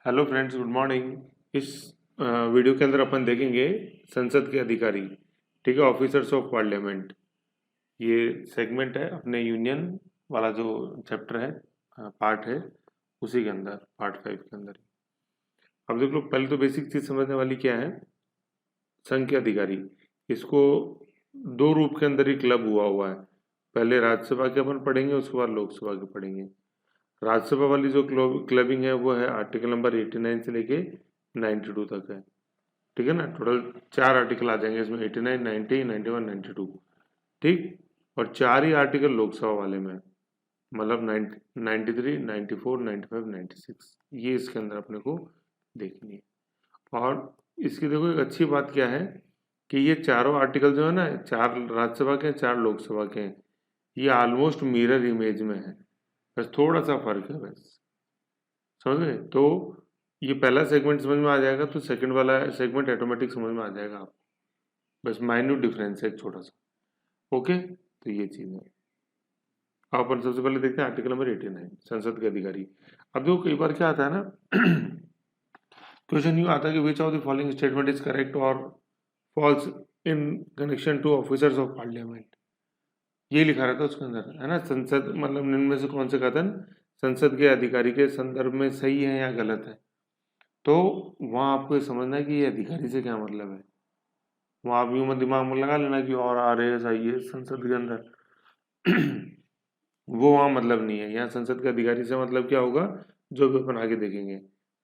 Hello friends, good morning. इस video के अंदर अपन देखेंगे संसद के अधिकारी। ठीक है, ऑफिसर्स ऑफ पार्लियामेंट। ये सेगमेंट है अपने यूनियन वाला जो चैप्टर है, पार्ट है, उसी के अंदर पार्ट 5 के अंदर। अब देख लो, पहले तो बेसिक चीज समझने वाली क्या है। संघ के अधिकारी, इसको दो रूप के अंदर ही क्लब हुआ है। पहले राज्यसभा के अपन पढ़ेंगे, उसके बाद लोकसभा के पढ़ेंगे। राज्यसभा वाली जो क्लबिंग है वो है आर्टिकल नंबर 89 से लेके 92 तक है। ठीक है ना, टोटल 4 आर्टिकल आ जाएंगे इसमें, 89, 90, 91, 92। ठीक, और 4 ही आर्टिकल लोकसभा वाले में, मतलब 93, 94, 95, 96, ये इसके अंदर अपने को देखनी है। और इसकी देखो एक अच्छी बात क्या है कि ये चारों आर्टिकल जो है ना, 4 राज्यसभा के 4 लोकसभा के हैं, ये ऑलमोस्ट मिरर इमेज में है, बस थोड़ा सा फर्क है बस। समझ गए? तो ये पहला सेगमेंट समझ में आ जाएगा तो सेकंड वाला सेगमेंट ऑटोमेटिक समझ में आ जाएगा आपको। बस माइन्यूट डिफरेंस है एक छोटा सा। ओके, तो ये चीज़ है। अब अपन सबसे पहले देखते हैं आर्टिकल नंबर 89, संसद के अधिकारी। अब देखो कई बार क्या आता है ना, क्वेश्चन यूँ आता है कि which of the following statement is correct or false in connection to officers of parliament. ये लिखा रहता है उसके अंदर, है ना। संसद मतलब निम्न में से कौन से कथन संसद के अधिकारी के संदर्भ में सही है या गलत है। तो वहाँ आपको ये समझना है कि ये अधिकारी से क्या मतलब है। वहाँ आप यूं मत दिमाग में लगा लेना कि और RAS IAS संसद के अंदर वो वहाँ मतलब नहीं है। यहाँ संसद के अधिकारी से मतलब क्या होगा, जो भी अपन आगे देखेंगे।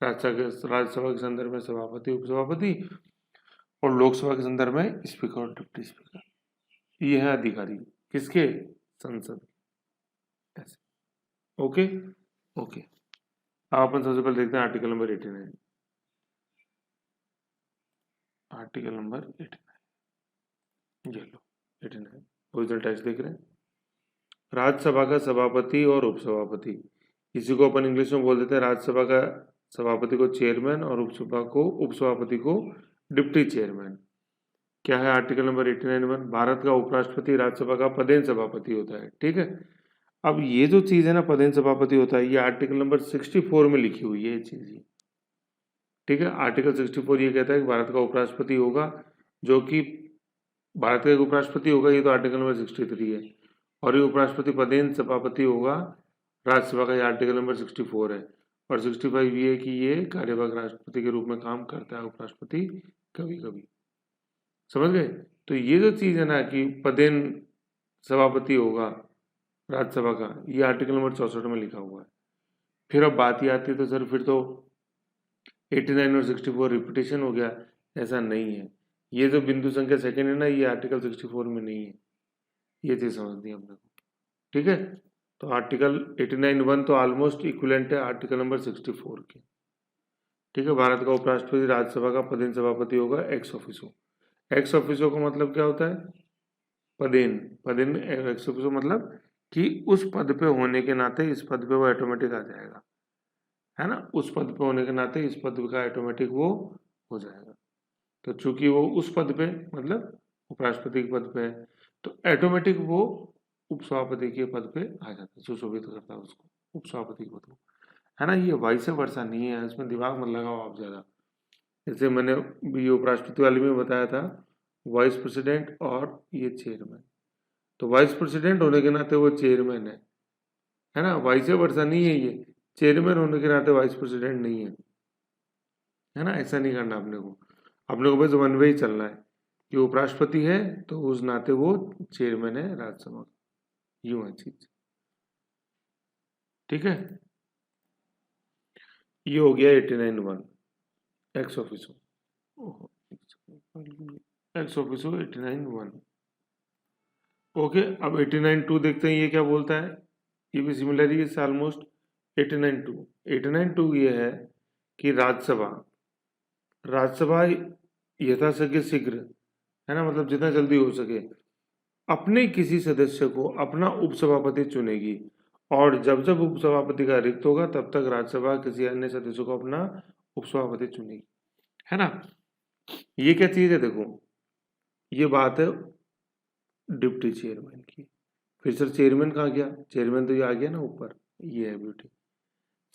राज्यसभा के संदर्भ में सभापति, उपसभापति, और लोकसभा के संदर्भ में स्पीकर और डिप्टी स्पीकर। ये है अधिकारी किसके, संसद। ऐसे। Okay okay. अब अपन सबसे पहले देखते हैं आर्टिकल नंबर 89। आर्टिकल नंबर 89, ये लो 89, ओरिजिनल टेक्स्ट देख रहे हैं। राज्यसभा का सभापति और उपसभापति, इसी को अपन इंग्लिश में बोल देते हैं। राज्यसभा का सभापति को चेयरमैन और उपसभापति को डिप्टी चेयरमैन। क्या है आर्टिकल नंबर 89(1)? भारत का उपराष्ट्रपति राज्यसभा का पदेन सभापति होता है। ठीक है, अब ये जो चीज है ना, पदेन सभापति होता है, ये आर्टिकल नंबर 64 में लिखी हुई है ये चीज। ठीक है, आर्टिकल 64 ये कहता है कि भारत का उपराष्ट्रपति होगा, जो कि भारत का एक उपराष्ट्रपति होगा, ये तो आर्टिकल नंबर 63 है। और ये उपराष्ट्रपति पदेन सभापति होगा राज्यसभा का, ये आर्टिकल नंबर 64 है। और 65 ये है कि ये कार्यवाहक राष्ट्रपति के रूप में काम करता है उपराष्ट्रपति कभी कभी। समझ गए? तो ये जो चीज है ना कि पदेन सभापति होगा राज्यसभा का, ये आर्टिकल नंबर 64 में लिखा हुआ है। फिर अब बात ही आती है तो सर फिर तो 89 और 64 रिपीटेशन हो गया। ऐसा नहीं है, ये जो बिंदु संख्या सेकंड है ना, ये आर्टिकल 64 में नहीं है। ये चीज समझनी है हमने को। ठीक है, तो आर्टिकल 89(1) तो ऑलमोस्ट इक्विवेलेंट है आर्टिकल नंबर 64 के। ठीक है, भारत का उपराष्ट्रपति राज्यसभा का पदेन सभापति होगा एक्स ऑफिसो। एक्स ऑफिसो का मतलब क्या होता है? पदेन। पदेन एक्स ऑफिसो मतलब कि उस पद पे होने के नाते इस पद पे वो ऑटोमेटिक आ जाएगा, है ना। उस पद पे होने के नाते इस पद का ऑटोमेटिक वो हो जाएगा। तो चूंकि वो उस पद पे मतलब उपराष्ट्रपति के पद पे है, तो ऑटोमेटिक वो उपसभापति के पद पे आ जाता है, सुशोभित करता है उसको, उपसभापति के पद को, है ना। ये वाइस वर्सा नहीं है, इसमें दिमाग मत लगाओ आप ज़्यादा। जैसे मैंने भी उपराष्ट्रपति वाले में बताया था, वाइस प्रेसिडेंट और ये चेयरमैन। तो वाइस प्रेसिडेंट होने के नाते वो चेयरमैन है ना। वाइस वर्सा नहीं है ये, चेयरमैन होने के नाते वाइस प्रेसिडेंट नहीं है ना। ऐसा नहीं करना अपने को। अपने को बस वन वे ही चलना है कि उपराष्ट्रपति है तो उस नाते वो चेयरमैन है राज्यसभा का। यूं है चीज। ठीक है, ये हो गया 89(1) x officio. X officio 89(1). Okay, अब 89(2) देखते हैं ये क्या बोलता है। ये भी सिमिलर ही है ऑलमोस्ट। 89(2), 89(2) ये है कि राज्यसभा यथाशक्य शीघ्र, है ना, मतलब जितना जल्दी हो सके, अपने किसी सदस्य को अपना उपसभापति चुनेगी। और जब जब उपसभापति का रिक्त होगा तब तक राज्यसभा किसी अन्य सदस्य को अपना उपसभापति चुनेगी, है ना। ये क्या चीज है देखो, ये बात है डिप्टी चेयरमैन की। फिर सर चेयरमैन कहाँ गया? चेयरमैन तो ये आ गया ना ऊपर, ये है ब्यूटी।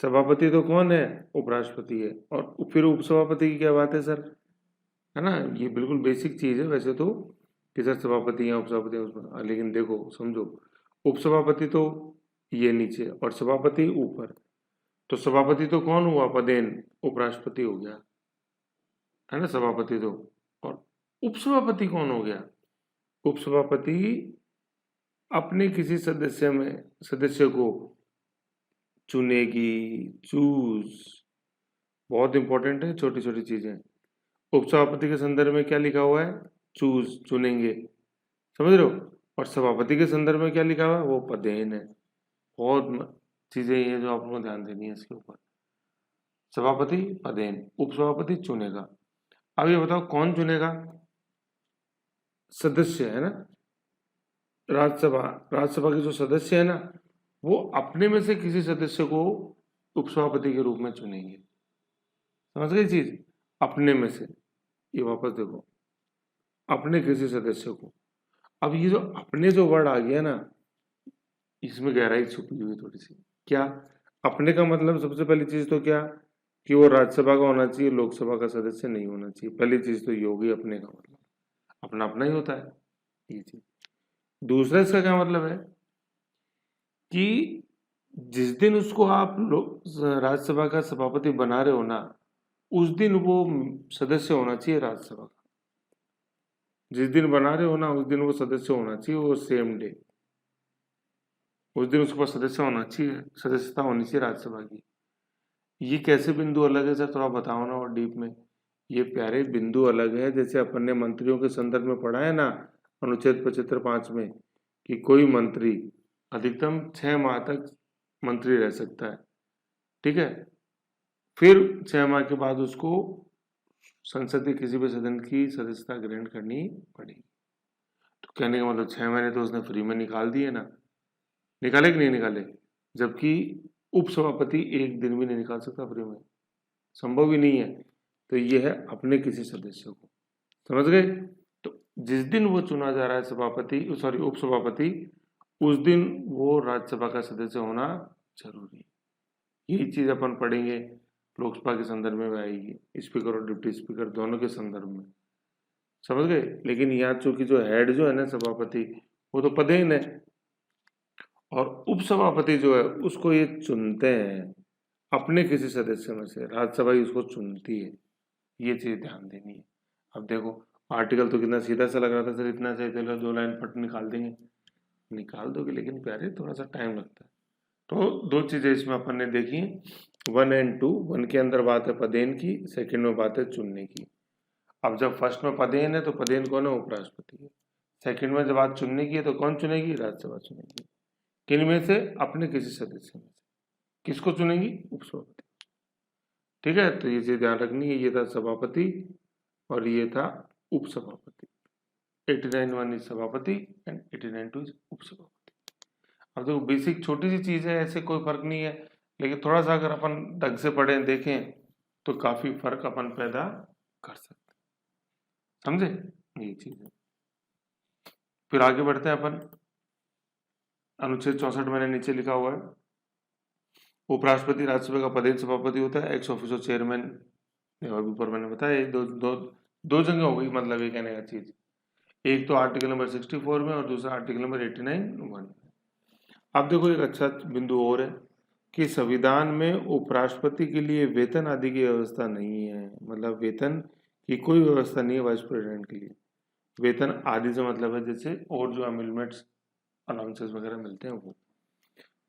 सभापति तो कौन है? उपराष्ट्रपति है। और फिर उपसभापति की क्या बात है सर? है ना, ये बिल्कुल बेसिक चीज है वैसे तो कि सर सभापति या उपसभापति उसमें, लेकिन देखो समझो, उपसभापति तो ये नीचे और सभापति ऊपर, तो सभापति तो कौन हुआ? पदेन उपराष्ट्रपति हो गया, है ना सभापति तो। और उपसभापति कौन हो गया? उपसभापति अपने किसी सदस्य को चुनेगी, चूज, बहुत इंपॉर्टेंट है, छोटी छोटी चीजें। उपसभापति के संदर्भ में क्या लिखा हुआ है? चूज, चुनेंगे, समझ रहे हो? और सभापति के संदर्भ में क्या लिखा हुआ है? वो पदेन है। बहुत चीजें ये जो आपको ध्यान देनी है इसके ऊपर। सभापति पदेन, उपसभापति चुनेगा। अब ये बताओ कौन चुनेगा? सदस्य, है ना, राज्यसभा के जो सदस्य है ना, वो अपने में से किसी सदस्य को उपसभापति के रूप में चुनेंगे। समझ गई चीज? अपने में से, ये वापस देखो, अपने किसी सदस्य को। अब ये जो अपने जो वर्ड आ गया ना, इसमें गहराई छुपी हुई थोड़ी सी। क्या? अपने का मतलब सबसे पहली चीज तो क्या कि वो राज्यसभा का होना चाहिए, लोकसभा का सदस्य नहीं होना चाहिए। पहली चीज तो ये होगी अपने का मतलब, अपना अपना ही होता है ये चीज। दूसरा इसका क्या मतलब है कि जिस दिन उसको आप राज्यसभा का सभापति बना रहे हो ना, उस दिन वो सदस्य होना चाहिए राज्यसभा का। जिस दिन बना रहे हो ना, उस दिन वो सदस्य होना चाहिए, वो सेम डे, उस दिन उसके पास सदस्य होना चाहिए, सदस्यता होनी चाहिए राज्यसभा की। ये कैसे बिंदु अलग है सर, थोड़ा बताओ ना और डीप में। ये प्यारे बिंदु अलग है, जैसे अपन ने मंत्रियों के संदर्भ में पढ़ा है ना, अनुच्छेद 75(5) में, कि कोई मंत्री अधिकतम 6 माह तक मंत्री रह सकता है, ठीक है। फिर 6 माह के बाद उसको संसद के किसी भी सदन की सदस्यता ग्रहण करनी पड़ेगी। तो कहने का मतलब 6 महीने तो उसने फ्री में निकाल दिए ना, निकाले कि नहीं निकाले? जबकि उपसभापति एक दिन भी नहीं निकाल सकता फ्री में, संभव ही नहीं है। तो ये है अपने किसी सदस्य को, समझ गए? तो जिस दिन वो चुना जा रहा है सभापति, सॉरी उपसभापति, उस दिन वो राज्यसभा का सदस्य होना जरूरी है। यही चीज अपन पढ़ेंगे लोकसभा के संदर्भ में आएगी, स्पीकर और डिप्टी स्पीकर दोनों के संदर्भ में, समझ गए? लेकिन यहाँ चूंकि जो हेड जो है ना सभापति, वो तो पदेन है, और उपसभापति जो है उसको ये चुनते हैं अपने किसी सदस्य में से, राज्यसभा ही उसको चुनती है। ये चीज ध्यान देनी है। अब देखो आर्टिकल तो कितना सीधा सा लग रहा था सर, इतना सही चलो 2 लाइन फट निकाल देंगे, निकाल दोगे, लेकिन प्यारे थोड़ा सा टाइम लगता है। तो 2 चीजें इसमें अपन ने देखी, 1 और 2। 1 के अंदर बात है पदेन की, सेकंड में बात है चुनने की। अब जब फर्स्ट में पदेन है तो पदेन कौन है? उपराष्ट्रपति है। सेकंड में जब बात चुनने की है तो कौन चुनेगी? राज्यसभा चुनेगी। किन में से? अपने किसी सदस्य में से। किसको चुनेगी? उपसभापति। ठीक है, तो ये चीज ध्यान रखनी है। ये था सभापति और ये था उपसभापति। 89(1) इज सभापति एंड 89(2) इज उपसभापति। अब देखो बेसिक छोटी सी चीज है, ऐसे कोई फर्क नहीं है, लेकिन थोड़ा सा अगर अपन ढंग से पढ़ें देखें तो काफी फर्क अपन पैदा कर सकते हैं, समझे? ये चीज है। फिर आगे बढ़ते हैं अपन। अनुच्छेद 64 मैंने नीचे लिखा हुआ है, उपराष्ट्रपति राज्यसभा का पदेन सभापति होता है, एक्स ऑफिसो चेयरमैन, ऊपर मैंने बताया। दो जगह हो गई, मतलब ये कहने का चीज, एक तो आर्टिकल नंबर 64 में और दूसरा आर्टिकल नंबर 89(1). अब देखो एक अच्छा बिंदु और है कि संविधान में उपराष्ट्रपति के लिए वेतन आदि की व्यवस्था नहीं है, मतलब वेतन की कोई व्यवस्था नहीं है वाइस प्रेसिडेंट के लिए। वेतन आदि से मतलब है जैसे और जो अमेलमेंट्स अलाउंसेस वगैरह मिलते हैं वो,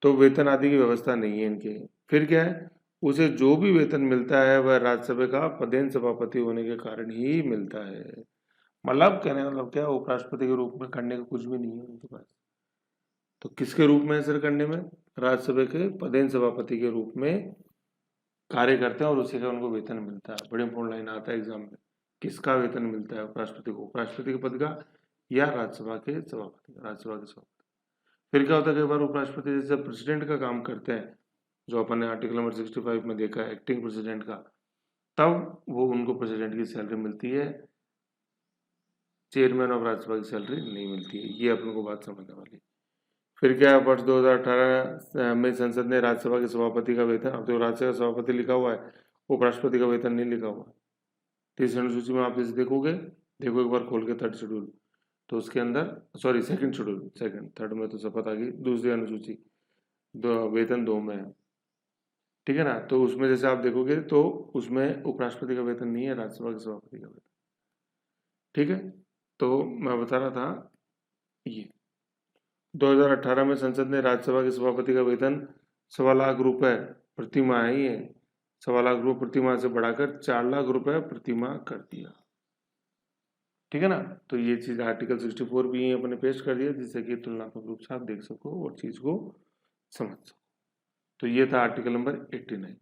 तो वेतन आदि की व्यवस्था नहीं है इनके। फिर क्या है, उसे जो भी वेतन मिलता है वह राज्यसभा का पदेन सभापति होने के कारण ही मिलता है। मतलब कहने का मतलब क्या, उपराष्ट्रपति के रूप में करने का कुछ भी नहीं है उनके पास। तो किसके रूप में है सर करने में? राज्यसभा के पदेन सभापति के रूप में कार्य करते हैं और उसी का उनको वेतन मिलता है। बड़ी इंपॉर्टेंट लाइन आता है एग्जाम में, किसका वेतन मिलता है उपराष्ट्रपति को? उपराष्ट्रपति के पद का या राज्यसभा के सभापति का? राज्यसभा के सभापति। फिर क्या होता है, कई बार उपराष्ट्रपति जैसे प्रेसिडेंट का काम करते हैं, जो अपन ने आर्टिकल नंबर 65 में देखा है एक्टिंग प्रेसिडेंट का, तब वो उनको प्रेसिडेंट की सैलरी मिलती है, चेयरमैन ऑफ राज्यसभा की सैलरी नहीं मिलती है। ये अपन को बात समझने वाली। फिर क्या है, वर्ष 2018 में संसद ने राज्यसभा के सभापति का वेतन, अब तो राज्यसभा का सभापति लिखा हुआ है, उपराष्ट्रपति का वेतन नहीं लिखा हुआ। तीसरी अनुसूची में आप जैसे देखोगे, देखो एक बार खोल के थर्ड शेड्यूल, तो उसके अंदर, sorry second schedule, second, third में तो शपथ आ गई, दूसरी अनुसूची वेतन 2 में है, ठीक है ना। तो उसमें जैसे आप देखोगे तो उसमें उपराष्ट्रपति का वेतन नहीं है, राज्यसभा के सभापति का वेतन, ठीक है। तो मैं बता रहा था ये 2018 में संसद ने राज्यसभा के सभापति का वेतन 1.25 लाख रुपए प्रति माह ही है, 1.25 लाख रुपए प्रति माह से बढ़ाकर 4 लाख रुपए प्रति माह कर दिया, ठीक है ना। तो ये चीज आर्टिकल 64 भी यहीं अपने पेश कर दिया, जिससे कि तुलनात्मक रूप से आप देख सको और चीज को समझ सको। तो ये था आर्टिकल नंबर 89।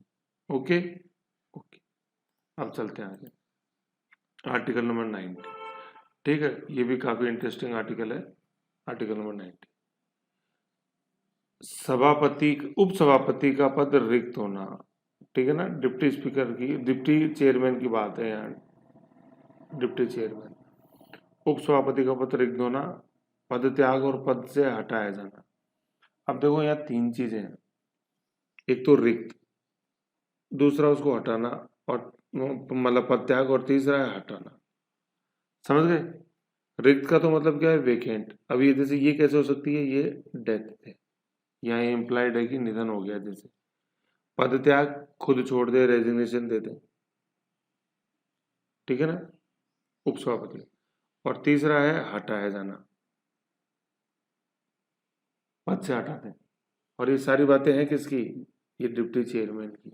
ओके ओके, अब चलते हैं आगे, आर्टिकल नंबर 90, ठीक है। ये भी काफी इंटरेस्टिंग आर्टिकल है, आर्टिकल नंबर 90। सभापति, उपसभापति का पद रिक्त होना, ठीक है ना। डिप्टी स्पीकर की, डिप्टी चेयरमैन की बात है यहाँ, डिप्टी चेयरमैन, उपसभापति का पद रिक्त होना, पद त्याग और पद से हटाया जाना। अब देखो यहाँ 3 चीजें हैं, एक तो रिक्त, दूसरा उसको हटाना, और मतलब पद त्याग, और तीसरा है हटाना, समझ गए। रिक्त का तो मतलब क्या है, वेकेंट। अब ये जैसे ये कैसे हो सकती है, ये डेथ है, यहाँ इम्प्लाइड है कि निधन हो गया। जैसे पद त्याग, खुद छोड़ दे, रेजिग्नेशन दे दे, ठीक है ना, उपसभापति। और तीसरा है हटाया जाना, पद से हटाते हैं। और ये सारी बातें हैं किसकी, ये डिप्टी चेयरमैन की।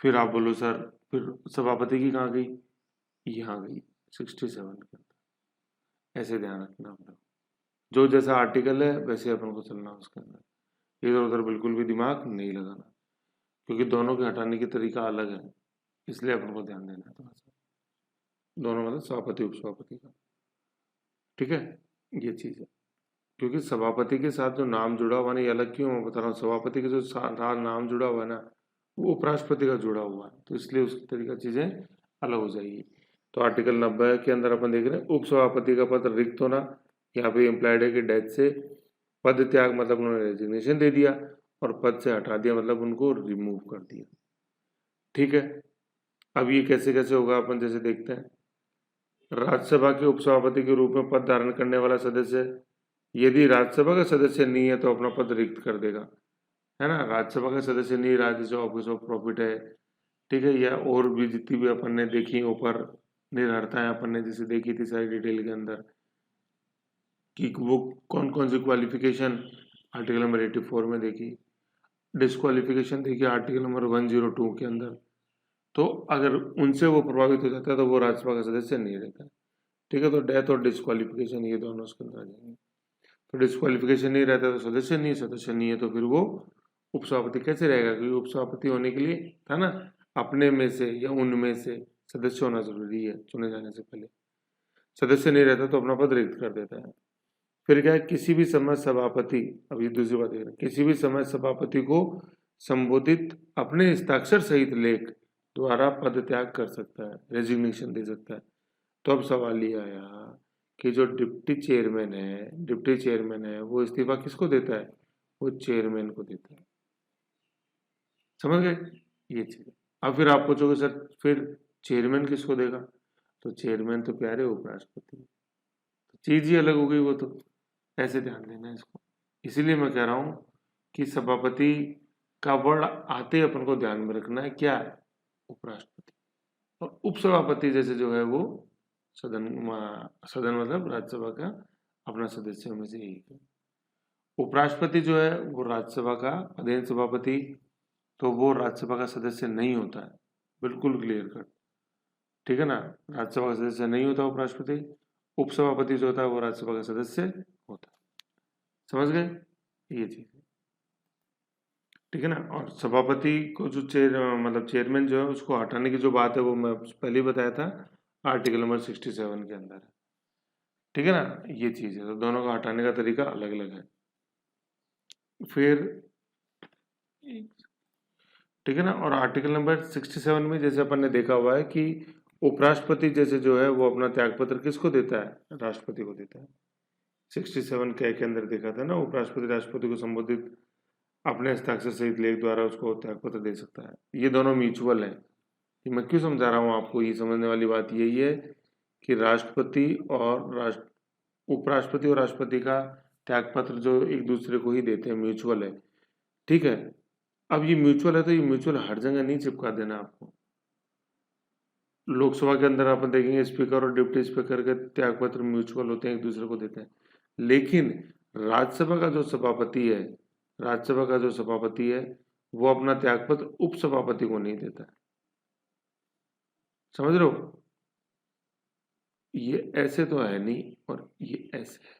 फिर आप बोलो सर फिर सभापति की कहाँ गई, यहाँ गई 67 के अंदर। ऐसे ध्यान रखना अपना, जो जैसा आर्टिकल है वैसे अपन को चलना उसके अंदर, इधर उधर बिल्कुल भी दिमाग नहीं लगाना, क्योंकि दोनों के हटाने की तरीका अलग है, इसलिए अपन को ध्यान देना है थोड़ा सा। दोनों मतलब सभापति उपसभापति का, ठीक है, ये चीज है। क्योंकि सभापति के साथ जो नाम जुड़ा हुआ, नहीं अलग क्यों मैं बता रहा हूँ, सभापति के जो साथ नाम जुड़ा हुआ है ना, वो उपराष्ट्रपति का जुड़ा हुआ है, तो इसलिए उसकी तरीका चीजें अलग हो जाएगी। तो आर्टिकल 90 के अंदर अपन देख रहे हैं, उपसभापति का पद रिक्त होना, यहाँ पे इम्प्लाइड है कि डेथ से, पद त्याग मतलब उन्होंने रेजिग्नेशन दे दिया, और पद से हटा दिया मतलब उनको रिमूव कर दिया, ठीक है। अब ये कैसे कैसे होगा अपन जैसे देखते हैं, राज्यसभा के उपसभापति के रूप में पद धारण करने वाला सदस्य यदि राज्यसभा का सदस्य नहीं है तो अपना पद रिक्त कर देगा, है ना। राज्यसभा का सदस्य नहीं रहा, जैसे ऑफिस ऑफ प्रॉफिट है, ठीक है, या और भी जितनी भी अपन ने देखी ऊपर निर्भरताएं अपन ने जैसे देखी थी सारी डिटेल के अंदर, कि वो कौन कौन सी क्वालिफिकेशन आर्टिकल नंबर 84 में देखी, डिस्क्वालिफिकेशन देखी आर्टिकल नंबर 102 के अंदर। तो अगर उनसे वो प्रभावित हो जाता है तो वो राज्यसभा का सदस्य नहीं रहता है, ठीक है। तो डेथ और डिस्क्वालिफिकेशन ये दोनों उसके अंदर आ जाएंगे। तो डिस्क्वालिफिकेशन नहीं रहता तो सदस्य नहीं है तो फिर वो उपसभापति कैसे रहेगा, क्योंकि उपसभापति होने के लिए था ना, अपने में से या उनमें से सदस्य होना जरूरी है चुने जाने से पहले। सदस्य नहीं रहता तो अपना पद रिक्त कर देता है। फिर क्या है, किसी भी समय सभापति, अब ये दूसरी बात है, किसी भी समय सभापति को संबोधित अपने हस्ताक्षर सहित लेख द्वारा पद त्याग कर सकता है, रेजिग्नेशन दे सकता है। तो अब सवाल ये आया कि जो डिप्टी चेयरमैन है वो इस्तीफा किसको देता है, वो चेयरमैन को देता है, समझ गए ये चीज। अब फिर आप पूछोगे सर फिर चेयरमैन किसको देगा, तो चेयरमैन तो प्यारे उपराष्ट्रपति, तो चीज ही अलग हो गई वो तो, ऐसे ध्यान देना है इसको। इसीलिए मैं कह रहा हूं कि सभापति का वर्ड आते ही अपन को ध्यान में रखना है क्या, उपराष्ट्रपति। और उपसभापति जैसे जो है वो सदन मतलब राज्यसभा का अपना सदस्यों में से एक है। उपराष्ट्रपति जो है वो राज्यसभा का अधीन सभापति, तो वो राज्यसभा का सदस्य नहीं होता है, बिल्कुल क्लियर कट, ठीक है ना। राज्यसभा का सदस्य नहीं होता उपराष्ट्रपति, उपसभापति जो होता है वो राज्यसभा का सदस्य होता है, समझ गए ये चीज, ठीक है ना। और सभापति को जो मतलब चेयरमैन जो है उसको हटाने की जो बात है वो मैं पहले ही बताया था, आर्टिकल नंबर 67 के अंदर है, ठीक है ना, ये चीज है। तो दोनों को हटाने का तरीका अलग अलग है। फिर ठीक है ना, और आर्टिकल नंबर 67 में जैसे अपन ने देखा हुआ है कि उपराष्ट्रपति जैसे जो है वो अपना त्यागपत्र किसको देता है, राष्ट्रपति को देता है, 67 के अंदर देखा था ना, उपराष्ट्रपति राष्ट्रपति को संबोधित अपने हस्ताक्षर सहित लेख द्वारा उसको त्यागपत्र दे सकता है। ये दोनों म्यूचुअल हैं। ये मैं क्यों समझा रहा हूँ आपको, ये समझने वाली बात यही है कि राष्ट्रपति और उपराष्ट्रपति और राष्ट्रपति का त्यागपत्र जो एक दूसरे को ही देते हैं, म्यूचुअल है। ठीक है, अब ये म्यूचुअल है तो ये म्यूचुअल हर जगह नहीं चिपका देना आपको। लोकसभा के अंदर आप देखेंगे स्पीकर और डिप्टी स्पीकर के त्यागपत्र म्यूचुअल होते हैं, एक दूसरे को देते हैं। लेकिन राज्यसभा का जो सभापति है, राज्यसभा का जो सभापति है वो अपना त्यागपत्र उपसभापति को नहीं देता है। समझ रहे हो, ये ऐसे तो है नहीं और ये ऐसे है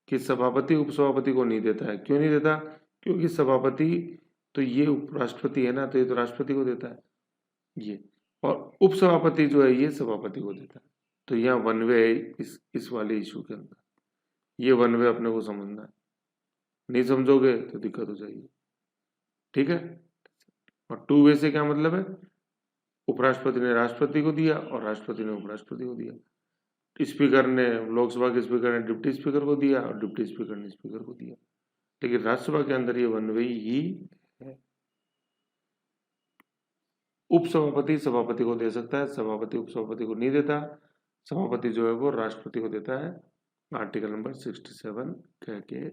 कि सभापति उपसभापति को नहीं देता है। क्यों नहीं देता? क्योंकि सभापति तो ये उपराष्ट्रपति है ना, तो ये तो राष्ट्रपति को देता है ये, और उपसभापति जो है ये सभापति को देता है। तो यहाँ वन वे है इस वाले इशू के अंदर, ये वन वे अपने को समझना है। नहीं समझोगे तो दिक्कत हो जाएगी। ठीक है, और टू वे से क्या मतलब है? उपराष्ट्रपति ने राष्ट्रपति को दिया और राष्ट्रपति ने उपराष्ट्रपति को दिया। स्पीकर ने, लोकसभा के स्पीकर ने डिप्टी स्पीकर को दिया और डिप्टी स्पीकर ने स्पीकर को दिया। लेकिन राज्यसभा के अंदर ये वन वे ही है। उपसभापति सभापति को दे सकता है, सभापति उपसभापति को नहीं देता। सभापति जो है वो राष्ट्रपति को देता है, आर्टिकल नंबर 67 कह के।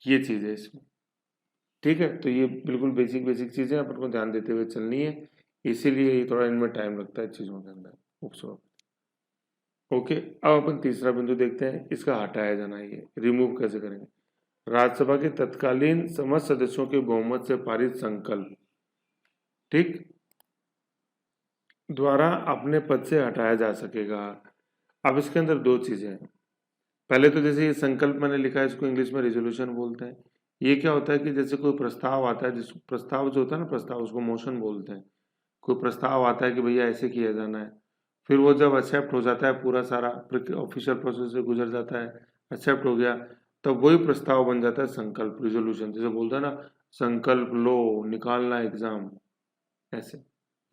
ये चीज है इसमें। ठीक है, तो ये बिल्कुल बेसिक चीजें अपन को ध्यान देते हुए चलनी है, इसीलिए थोड़ा इनमें टाइम लगता है चीजों के अंदर। उपसभापति। ओके, अब अपन तीसरा बिंदु देखते हैं, इसका हटाया जाना है, ये रिमूव कैसे करेंगे। राज्यसभा के तत्कालीन समस्त सदस्यों के बहुमत से पारित संकल्प, ठीक, द्वारा अपने पद से हटाया जा सकेगा। अब इसके अंदर दो चीजें हैं। पहले तो जैसे ये संकल्प मैंने लिखा है, इसको इंग्लिश में रिजोल्यूशन बोलते हैं। ये क्या होता है कि जैसे कोई प्रस्ताव आता है, जिस प्रस्ताव जो होता है ना, प्रस्ताव, उसको मोशन बोलते हैं। कोई प्रस्ताव आता है कि भैया ऐसे किया जाना है, फिर वो जब एक्सेप्ट हो जाता है, पूरा सारा ऑफिशियल प्रोसेस से गुजर जाता है, एक्सेप्ट हो गया, तब वही प्रस्ताव बन जाता है संकल्प, रिजोल्यूशन। जैसे बोलते हैं ना, संकल्प लो, निकालना एग्जाम, ऐसे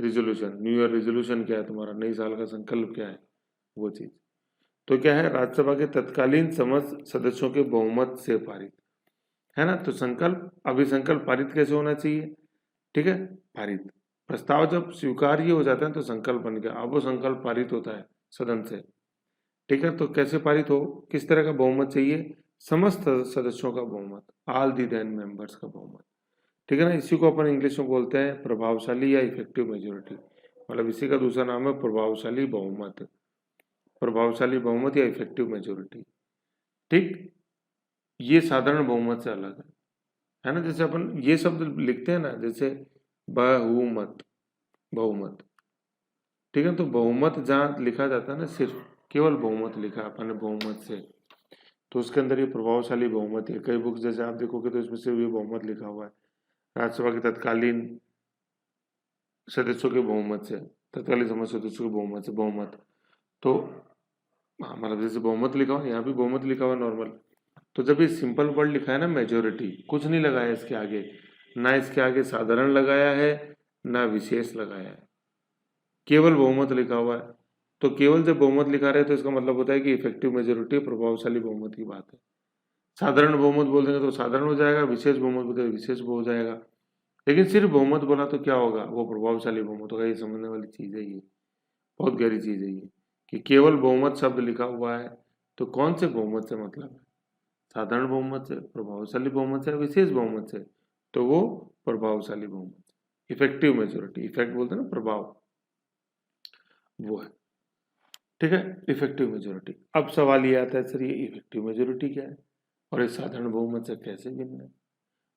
रिजोल्यूशन। न्यू ईयर रिजोल्यूशन क्या है तुम्हारा, नई साल का संकल्प क्या है, वो चीज। तो क्या है, राज्यसभा के तत्कालीन समस्त सदस्यों के बहुमत से पारित है ना। तो संकल्प, अभी संकल्प पारित कैसे होना चाहिए? ठीक है, पारित प्रस्ताव जब स्वीकार्य हो जाता है तो संकल्प बन गया। अब वो संकल्प पारित होता है सदन से। ठीक है, तो कैसे पारित हो, किस तरह का बहुमत चाहिए? समस्त सदस्यों का बहुमत, ऑल दी देन मेंबर्स का बहुमत। ठीक है ना, इसी को अपन इंग्लिश में बोलते हैं प्रभावशाली या इफेक्टिव मेजोरिटी। मतलब इसी का दूसरा नाम है प्रभावशाली बहुमत, प्रभावशाली बहुमत या इफेक्टिव मेजोरिटी। ठीक, ये साधारण बहुमत से अलग है ना। जैसे अपन ये शब्द लिखते हैं ना, जैसे बहुमत, बहुमत। ठीक है, तो बहुमत जहाँ लिखा जाता है ना, सिर्फ केवल बहुमत लिखा अपन ने बहुमत से, तो उसके अंदर ये प्रभावशाली बहुमत है। कई बुक्स जैसे आप देखोगे तो इसमें सिर्फ ये बहुमत लिखा हुआ है, राज्यसभा के तत्कालीन सदस्यों के बहुमत से, तत्कालीन समस्त सदस्यों के बहुमत से, बहुमत। तो हाँ, मतलब जैसे बहुमत लिखा हुआ, यहाँ भी बहुमत लिखा हुआ नॉर्मल। तो जब ये सिंपल वर्ड लिखा है ना, मेजोरिटी, कुछ नहीं लगाया इसके आगे, ना इसके आगे साधारण लगाया है ना विशेष लगाया है, केवल बहुमत लिखा हुआ है। तो केवल जब बहुमत लिखा रहे तो इसका मतलब होता है कि इफेक्टिव मेजोरिटी, प्रभावशाली बहुमत की बात है। साधारण बहुमत बोल देंगे तो साधारण हो जाएगा, विशेष बहुमत बोल देंगे विशेष हो जाएगा। लेकिन सिर्फ बहुमत बोला तो क्या होगा, वो प्रभावशाली बहुमत होगा। ये समझने वाली चीज है, ये बहुत गहरी चीज है ये, कि केवल बहुमत शब्द लिखा हुआ है तो कौन से बहुमत से मतलब है, साधारण बहुमत से, प्रभावशाली बहुमत से, विशेष बहुमत से, तो वो प्रभावशाली बहुमत, इफेक्टिव मेजोरिटी। इफेक्ट बोलते हैं ना, प्रभाव, वो है। ठीक है, इफेक्टिव मेजोरिटी। अब सवाल ये आता है, सर ये इफेक्टिव मेजोरिटी क्या है और इस साधारण बहुमत से कैसे भिन्न है?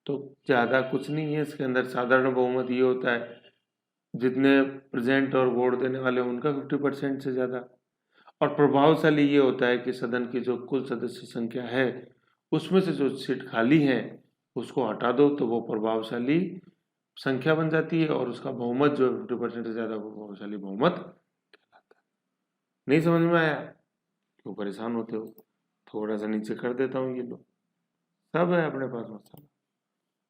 तो ज्यादा कुछ नहीं है इसके अंदर। साधारण बहुमत ये होता है जितने प्रेजेंट और वोट देने वाले हैं उनका 50% से ज्यादा, और प्रभावशाली ये होता है कि सदन की जो कुल सदस्य संख्या है उसमें से जो सीट खाली है उसको हटा दो तो वो प्रभावशाली संख्या बन जाती है, और उसका बहुमत जो 50% से ज्यादा, वो प्रभावशाली बहुमत कहलाता है। नहीं समझ में आया? क्यों परेशान होते हो? थोड़ा सा नीचे कर देता हूँ, ये लो, सब है अपने पास मसाला।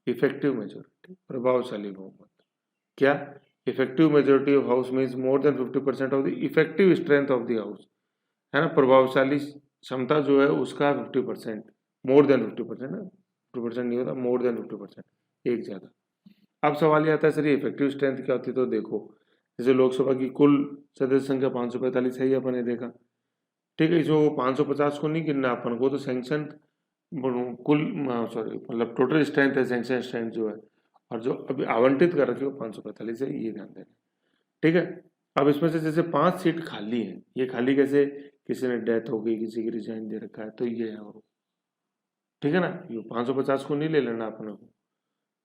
इफेक्टिव मेजोरिटी, प्रभावशाली बहुमत। क्या? Effective majority of house means more than 50% of the effective strength of the house, है ना, प्रभावशाली क्षमता जो है उसका 50%, मोर देन 50%, ना 50% नहीं होता, मोर देन 50%, एक ज़्यादा। अब सवाल ये आता है सर ये इफेक्टिव स्ट्रेंथ क्या होती है, तो देखो जैसे लोकसभा की कुल सदस्य संख्या 545 है, ये अपन ने देखा, ठीक है, जो 550 को नहीं गिनना अपन को, तो सैंक्शन कुल, सॉरी मतलब टोटल स्ट्रेंथ है, सैंक्शन स्ट्रेंथ जो है, और जो अभी आवंटित कर रखी है वो 545 है, ये ध्यान देना, ठीक है। अब इसमें से जैसे 5 सीट खाली है, ये खाली कैसे, किसी ने डेथ हो गई, किसी की रिजाइन दे रखा है, तो ये है वो, ठीक है ना, ये 550 को नहीं ले लेना अपने को,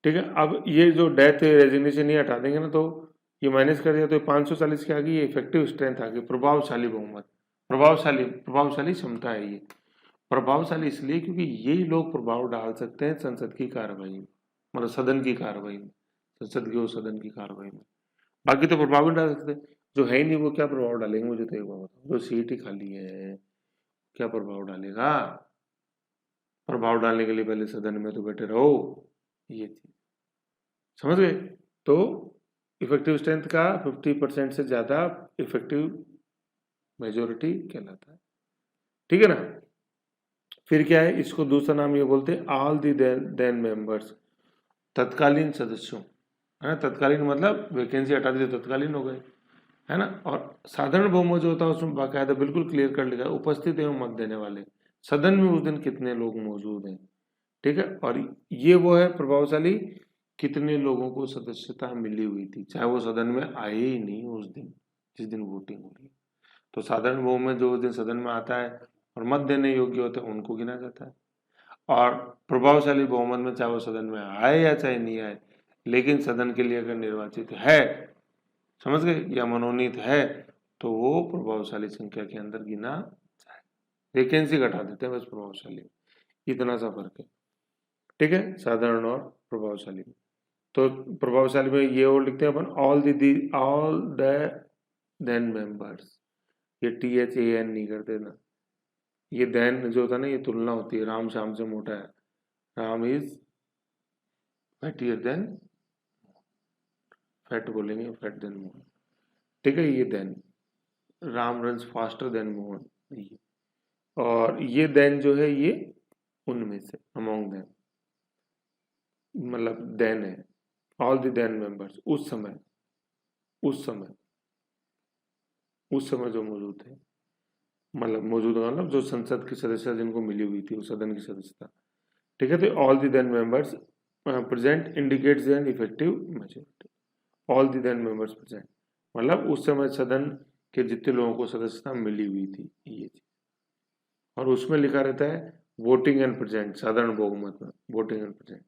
ठीक है। अब ये जो डेथ रेजिग्नेशन ये हटा देंगे ना, तो ये माइनस कर दिया, तो 540 के आगे ये इफेक्टिव स्ट्रेंथ आ गई, प्रभावशाली बहुमत, प्रभावशाली प्रभावशाली क्षमता है ये। प्रभावशाली इसलिए क्योंकि यही लोग प्रभाव डाल सकते हैं संसद की कार्रवाई में, मतलब सदन की कार्रवाई में, संसद की और सदन की कार्रवाई में। बाकी तो प्रभाव नहीं डाल सकते, जो है ही नहीं वो क्या प्रभाव डालेंगे, मुझे तो एक बात बताओ, जो सीट ही खाली है क्या प्रभाव डालेगा, प्रभाव डालने के लिए पहले सदन में तो बैठे रहो, ये चीज समझ गए। तो इफेक्टिव स्ट्रेंथ का 50% से ज्यादा इफेक्टिव मेजोरिटी कहलाता है, ठीक है ना। फिर क्या है, इसको दूसरा नाम ये बोलते हैं ऑल दी देन मेंबर्स, तत्कालीन सदस्यों, है ना, तत्कालीन मतलब वैकेंसी हटा दी तो तत्कालीन हो गए, है ना। और साधारण बहुमत जो होता है उसमें बाकायदा बिल्कुल क्लियर कर लिखा है, उपस्थित एवं मत देने वाले, सदन में उस दिन कितने लोग मौजूद हैं, ठीक है। और ये वो है प्रभावशाली, कितने लोगों को सदस्यता मिली हुई थी, चाहे वो सदन में आए ही नहीं उस दिन, जिस दिन वोटिंग हो रही है। तो साधारण बहुमत जो उस दिन सदन में आता है और मत देने योग्य होते हैं उनको गिना जाता है। और प्रभावशाली बहुमत में चाहे वो सदन में आए या चाहे नहीं आए, लेकिन सदन के लिए अगर निर्वाचित है, समझ गए, या मनोनीत है, तो वो प्रभावशाली संख्या के अंदर गिना जाए, वैकेंसी घटा देते हैं बस प्रभावशाली, इतना सा फर्क है, ठीक है, साधारण और प्रभावशाली में। तो प्रभावशाली में ये और लिखते हैं अपन, ऑल द देन मेंबर्स, ये THAN नहीं करते ना, ये देन जो होता है ना, ये तुलना होती है, राम श्याम से मोटा है, Ram is fatter than, fat बोलेंगे, फैट देन मोहन, ठीक है, ये than, Ram runs faster than Mohan, ये, और ये देन जो है ये उनमें से, अमोंग देम, मतलब देन है, ऑल द देन मेंबर्स, उस समय, उस समय, उस समय जो मौजूद थे, मतलब मौजूद मतलब जो संसद की सदस्यता जिनको मिली हुई थी, उस सदन की सदस्यता, ठीक है। तो all the then members present indicates an effective majority, all the then members present मतलब उस समय सदन के जितने लोगों को सदस्यता मिली हुई थी, ये चीज, और उसमें लिखा रहता है वोटिंग एंड प्रेजेंट, साधारण बहुमत में वोटिंग एंड प्रेजेंट,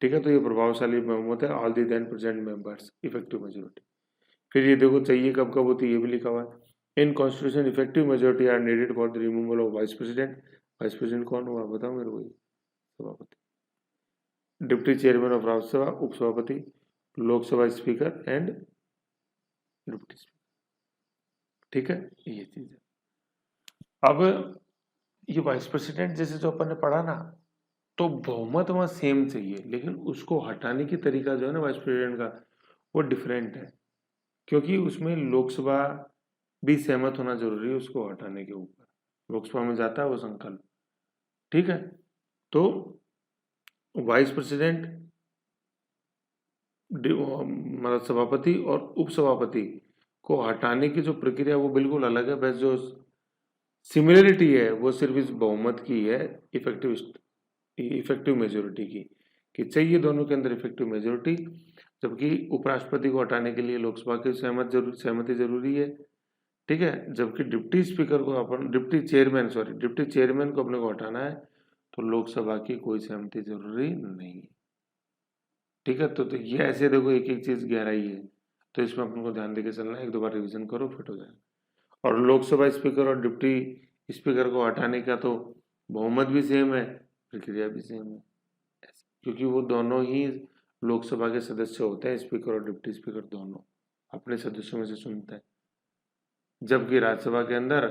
ठीक है। तो ये प्रभावशाली बहुमत है, all the then present members effective majority. फिर ये देखो चाहिए कब कब होती है, ये भी लिखा हुआ है, in constitution effective majority are needed for the removal of vice president, vice president कौन हुआ बताओ मेरे को, सभापति, डिप्टी चेयरमैन ऑफ राज्यसभा, उपसभापति, Lok Sabha speaker and deputy speaker, ठीक है, ये चीज है। अब ये वाइस प्रेसिडेंट जैसे जो अपन ने पढ़ा ना, तो बहुमत वहां सेम चाहिए, लेकिन उसको हटाने की तरीका जो है ना वाइस प्रेसिडेंट का, वो डिफरेंट है, क्योंकि उसमें लोकसभा भी सहमत होना जरूरी है उसको हटाने के ऊपर, लोकसभा में जाता है वो संकल्प, ठीक है। तो वाइस प्रेसिडेंट, मतलब सभापति और उपसभापति को हटाने की जो प्रक्रिया वो बिल्कुल अलग है, बस जो सिमिलरिटी है वो सिर्फ इस बहुमत की है, इफेक्टिव मेजोरिटी की, कि चाहिए दोनों के अंदर इफेक्टिव मेजोरिटी, जबकि उपराष्ट्रपति को हटाने के लिए लोकसभा की सहमति जरूरी है, ठीक है। जबकि डिप्टी स्पीकर को अपन, डिप्टी चेयरमैन को अपने को हटाना है, तो लोकसभा की कोई सहमति जरूरी नहीं है, ठीक है। तो ये ऐसे देखो एक एक चीज गहराई है, तो इसमें अपन को ध्यान देके चलना है, एक दो बार रिविजन करो फिट हो जाएगा। और लोकसभा स्पीकर और डिप्टी स्पीकर को हटाने का तो बहुमत भी सेम है, प्रक्रिया भी सेम है, क्योंकि वो दोनों ही लोकसभा के सदस्य होते हैं, स्पीकर और डिप्टी स्पीकर दोनों अपने सदस्यों में से चुनते हैं, जबकि राज्यसभा के अंदर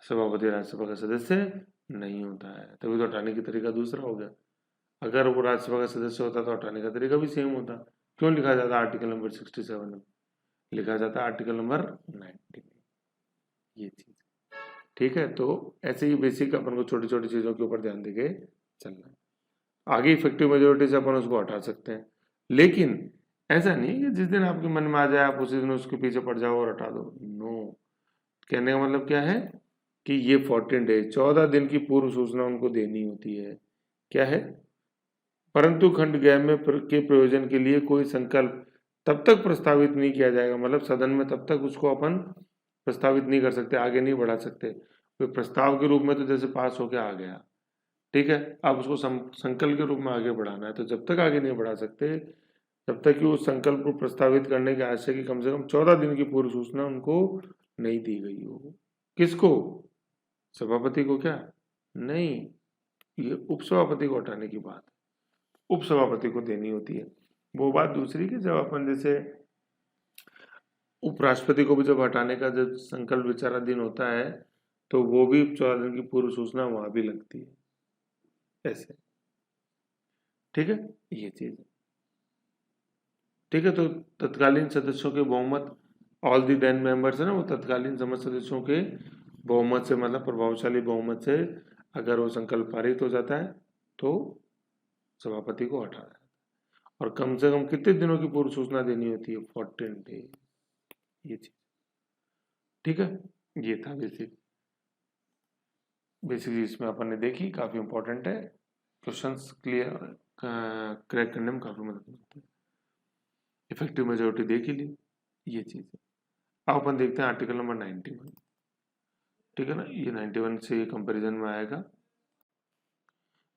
सभापति राज्यसभा का सदस्य नहीं होता है, तभी तो हटाने की तरीका दूसरा हो गया। अगर वो राज्यसभा का सदस्य होता तो हटाने का तरीका भी सेम होता। क्यों लिखा जाता आर्टिकल नंबर 67 में, लिखा जाता आर्टिकल नंबर 90 में, ये चीज, ठीक है, तो ऐसे ही बेसिक अपन को छोटी छोटी चीजों के ऊपर ध्यान देके चलना है। आगे इफेक्टिव मेजोरिटी से अपन उसको हटा सकते हैं, लेकिन ऐसा नहीं कि जिस दिन आपके मन में आ जाए आप उसी दिन उसके पीछे पड़ जाओ और हटा दो। नो, कहने का मतलब क्या है कि ये 14 डेज 14 दिन की पूर्व सूचना उनको देनी होती है। क्या है? परंतु खंड गैप में के प्रयोजन के लिए कोई संकल्प तब तक प्रस्तावित नहीं किया जाएगा, मतलब सदन में तब तक उसको अपन प्रस्तावित नहीं कर सकते, आगे नहीं बढ़ा सकते। कोई प्रस्ताव के रूप में तो जैसे पास होके आ गया, ठीक है, आप उसको संकल्प के रूप में आगे बढ़ाना है, तो जब तक आगे नहीं बढ़ा सकते तब तक कि उस संकल्प को प्रस्तावित करने के आशय की कम से कम 14 दिन की पूर्व सूचना उनको नहीं दी गई हो। किसको? सभापति को? क्या नहीं, ये उपसभापति को हटाने की बात उपसभापति को देनी होती है। वो बात दूसरी कि जब अपन जैसे उपराष्ट्रपति को भी जब हटाने का जब संकल्प विचाराधीन होता है तो वो भी 14 दिन की पूर्व सूचना वहां भी लगती है, ऐसे। ठीक है, ये चीज है। ठीक है, तो तत्कालीन सदस्यों के बहुमत, ऑल दी देन मेंबर्स है ना, वो तत्कालीन समस्त सदस्यों के बहुमत से, मतलब प्रभावशाली बहुमत से अगर वो संकल्प पारित हो जाता है तो सभापति को हटाना है। और कम से कम कितने दिनों की पूर्व सूचना देनी होती है? 14 डेज, ये चीज। ठीक है, ये था बेसिक चीज इसमें अपन ने देखी, काफी इंपॉर्टेंट है, क्वेश्चंस क्लियर क्रैक करने में काफी मदद मिलती है। इफेक्टिव मेजोरिटी देख ही ली, ये चीज है। अब अपन देखते हैं आर्टिकल नंबर 91। ठीक है ना, ये 91 से ये कंपैरिजन में आएगा।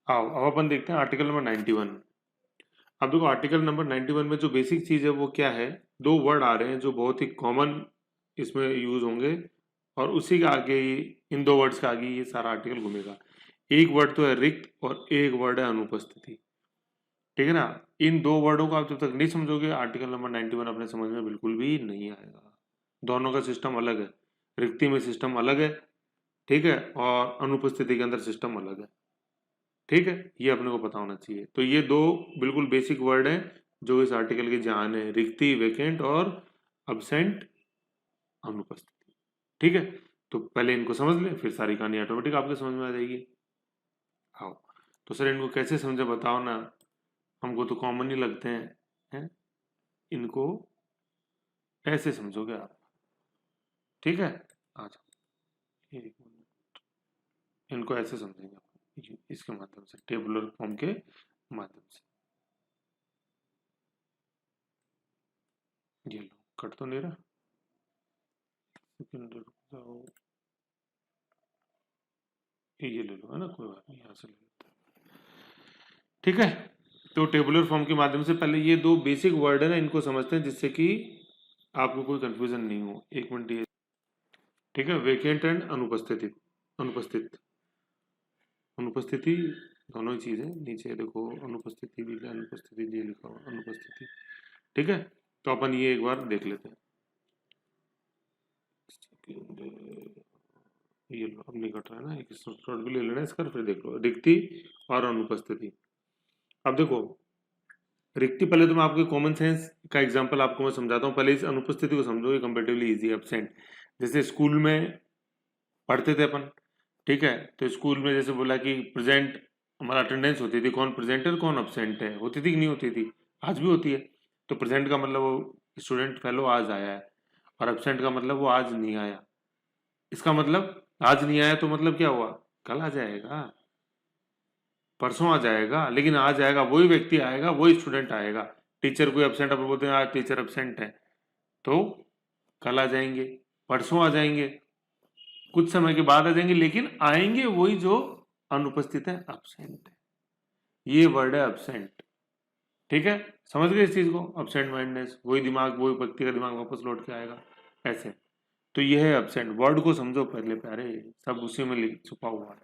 आओ अब अपन देखते हैं आर्टिकल नंबर 91। अब देखो आर्टिकल नंबर 91 में जो बेसिक चीज है वो क्या है, दो वर्ड आ रहे हैं जो बहुत ही कॉमन इसमें यूज होंगे, और उसी के आगे इन दो वर्ड्स के आगे ये सारा आर्टिकल घूमेगा। एक वर्ड तो है रिक्त और एक वर्ड है अनुपस्थिति। ठीक है ना, इन दो वर्डों को आप जब तक नहीं समझोगे आर्टिकल नंबर 91 अपने समझ में बिल्कुल भी नहीं आएगा। दोनों का सिस्टम अलग है, रिक्ति में सिस्टम अलग है, ठीक है, और अनुपस्थिति के अंदर सिस्टम अलग है। ठीक है, ये अपने को पता होना चाहिए। तो ये दो बिल्कुल बेसिक वर्ड है जो इस आर्टिकल की जान है, रिक्ति वेकेंट और अब्सेंट अनुपस्थिति। ठीक है, तो पहले इनको समझ ले, फिर सारी कहानी ऑटोमेटिक आपके समझ में आ जाएगी। आओ, तो सर इनको कैसे समझे बताओ ना, हमको तो कॉमन ही लगते हैं? इनको ऐसे समझोगे आप। ठीक है, आ जाओ, एक मिनट, इनको ऐसे समझेंगे इसके माध्यम से, टेबुलर फॉर्म के माध्यम से। ये लो, कट तो नहीं रहा, ये ले लो, है ना, कोई बात नहीं, यहाँ से ले लेते हैं। ठीक है, तो टेबुलर फॉर्म के माध्यम से पहले ये दो बेसिक वर्ड है ना, इनको समझते हैं जिससे कि आपको कोई कंफ्यूजन नहीं हो। एक मिनट ये, ठीक है, वेकेंट एंड अनुपस्थिति, अनुपस्थित, अनुपस्थिति दोनों ही चीज है। नीचे देखो अनुपस्थिति भी, अनुपस्थिति ये लिखा हुआ अनुपस्थिति। ठीक है, तो अपन ये एक बार देख लेते हैं। ये लो, अब नहीं कट रहा है ना, एक स्क्रीनशॉट भी ले लेना इसका, फिर देख लो रिक्ति और अनुपस्थिति। अब देखो रिक्ति, पहले तो मैं आपको कॉमन सेंस का एग्जांपल आपको मैं समझाता हूँ, पहले इस अनुपस्थिति को समझो, ये कंपेरेटिवली इजी है। एब्सेंट, जैसे स्कूल में पढ़ते थे अपन, ठीक है, तो स्कूल में जैसे बोला कि प्रेजेंट, हमारा अटेंडेंस होती थी, कौन प्रेजेंट है कौन अब्सेंट है, होती थी कि नहीं होती थी? आज भी होती है। तो प्रेजेंट का मतलब वो स्टूडेंट फेलो आज आया है, और अब्सेंट का मतलब वो आज नहीं आया। इसका मतलब आज नहीं आया तो मतलब क्या हुआ, कल आ जाएगा, परसों आ जाएगा, लेकिन आज आएगा, वही व्यक्ति आएगा, वही स्टूडेंट आएगा। टीचर कोई अब्सेंट, अपन बोलते हैं आज टीचर अब्सेंट है, तो कल आ जाएंगे, परसों आ जाएंगे, कुछ समय के बाद आ जाएंगे, लेकिन आएंगे वही जो अनुपस्थित है, अब्सेंट है। ये वर्ड है अब्सेंट। ठीक है, समझ गए इस चीज को? अब्सेंट माइंडनेस, वही दिमाग, वही व्यक्ति का दिमाग वापस लौट के आएगा, ऐसे। तो ये है अब्सेंट। वर्ड को समझो पहले प्यारे, सब उसी में छुपा हुआ है।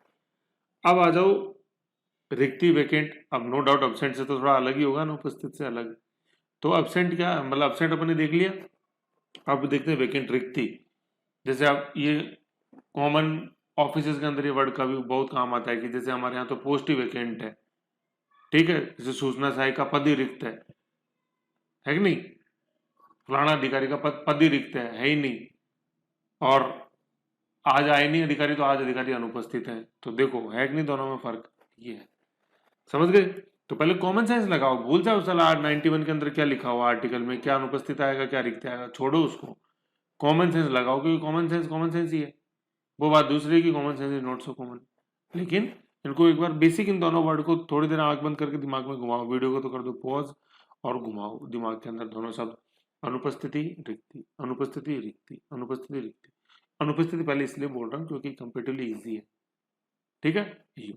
अब आ जाओ रिक्ति वेकेंट। अब नो डाउट अब्सेंट से तो थोड़ा अलग ही होगा ना, उपस्थित से अलग। तो अब्सेंट क्या मतलब, अब्सेंट अपन ने देख लिया, अब देखते हैं वेकेंट, रिक्ति। जैसे आप ये कॉमन ऑफिस के अंदर ये वर्ड का भी बहुत काम आता है कि जैसे हमारे यहाँ तो पोस्ट ही वेकेंट है, ठीक है, जैसे सूचना सहायक का पद ही रिक्त है कि नहीं, फलाना अधिकारी का पद ही रिक्त है ही नहीं, और आज आए नहीं अधिकारी तो आज अधिकारी अनुपस्थित है। तो देखो है कि नहीं दोनों में फर्क, ये है। समझ गए? तो पहले कॉमन सेंस लगाओ, भूल जाओ साला 91 के अंदर क्या लिखा हुआ आर्टिकल में, क्या अनुपस्थित आएगा क्या रिक्त आएगा, छोड़ो उसको। कॉमन सेंस लगाओ, क्योंकि कॉमन सेंस ही है। वो बात दूसरी की common sense is not so common. लेकिन इनको एक बार बेसिक इन दोनों वर्ड को थोड़ी देर आंख बंद करके दिमाग में घुमाओ, वीडियो को तो कर दो पॉज और घुमाओ दिमाग के अंदर दोनों शब्द, अनुपस्थिति रिक्ति, अनुपस्थिति रिक्ति, अनुपस्थिति रिक्ति। अनुपस्थिति पहले इसलिए बोल रहा हूँ क्योंकि कंपेरेटिवली इजी है। ठीक है? यू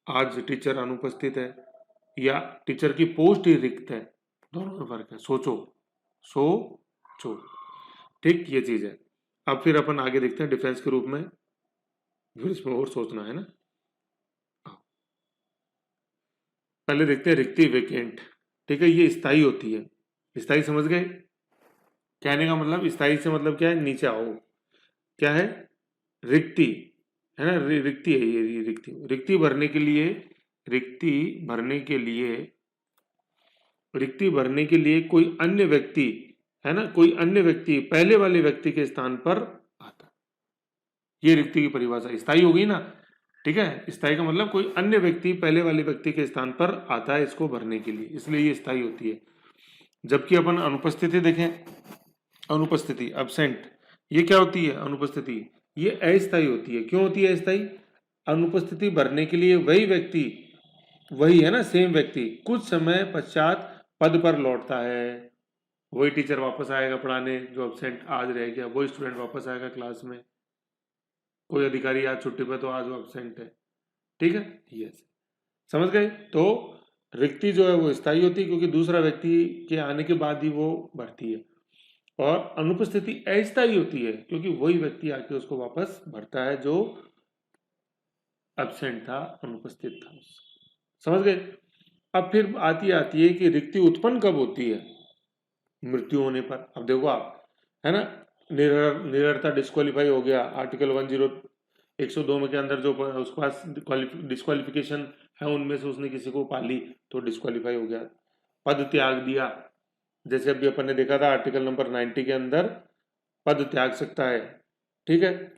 आज टीचर अनुपस्थित है या टीचर की पोस्ट ही रिक्त है, दोनों में फर्क है। सोचो, सोचो। ठीक, ये चीज है। अब फिर अपन आगे देखते हैं डिफेंस के रूप में, फिर इसमें और सोचना है ना। पहले देखते हैं रिक्ति वेकेंट। ठीक है, ये स्थायी होती है। स्थायी समझ गए? कहने का मतलब स्थायी से मतलब क्या है, नीचे आओ। क्या है? रिक्ति है ना, रिक्ति है ये रिक्ति। रिक्ति भरने के लिए, रिक्ति भरने के लिए, रिक्ति भरने के लिए कोई अन्य व्यक्ति है ना, कोई अन्य व्यक्ति पहले वाले व्यक्ति के स्थान पर आता। ये रिक्ति की परिभाषा स्थायी होगी ना। ठीक है, स्थायी का मतलब कोई अन्य व्यक्ति पहले वाले व्यक्ति के स्थान पर आता है इसको भरने के लिए, इसलिए ये स्थायी होती है। जबकि अपन अनुपस्थिति देखें, अनुपस्थिति एब्सेंट, ये क्या होती है? अनुपस्थिति ये अस्थायी होती है। क्यों होती है अस्थायी? अनुपस्थिति भरने के लिए वही व्यक्ति, वही है ना, सेम व्यक्ति कुछ समय पश्चात पद पर लौटता है। वही टीचर वापस आएगा पढ़ाने जो एब्सेंट आज रह गया, वही स्टूडेंट वापस आएगा क्लास में। कोई अधिकारी आज छुट्टी पे तो आज वो एब्सेंट है। ठीक है, यस, समझ गए? तो रिक्ति जो है वो स्थायी होती है क्योंकि दूसरा व्यक्ति के आने के बाद ही वो भरती है। और अनुपस्थिति अस्थायी होती है क्योंकि वही व्यक्ति आके उसको वापस भरता है जो एब्सेंट था, अनुपस्थित था। समझ गए? अब फिर आती है कि रिक्ति उत्पन्न कब होती है? मृत्यु होने पर। अब देखो आप, है ना, निरर्ता डिस्क्वालीफाई हो गया, आर्टिकल 102 में के अंदर जो उसके पास डिस्क्वालिफिकेशन है उनमें से उसने किसी को पाली तो डिस्क्वालीफाई हो गया। पद त्याग दिया, जैसे अभी अपन ने देखा था आर्टिकल नंबर 90 के अंदर पद त्याग सकता है। ठीक है,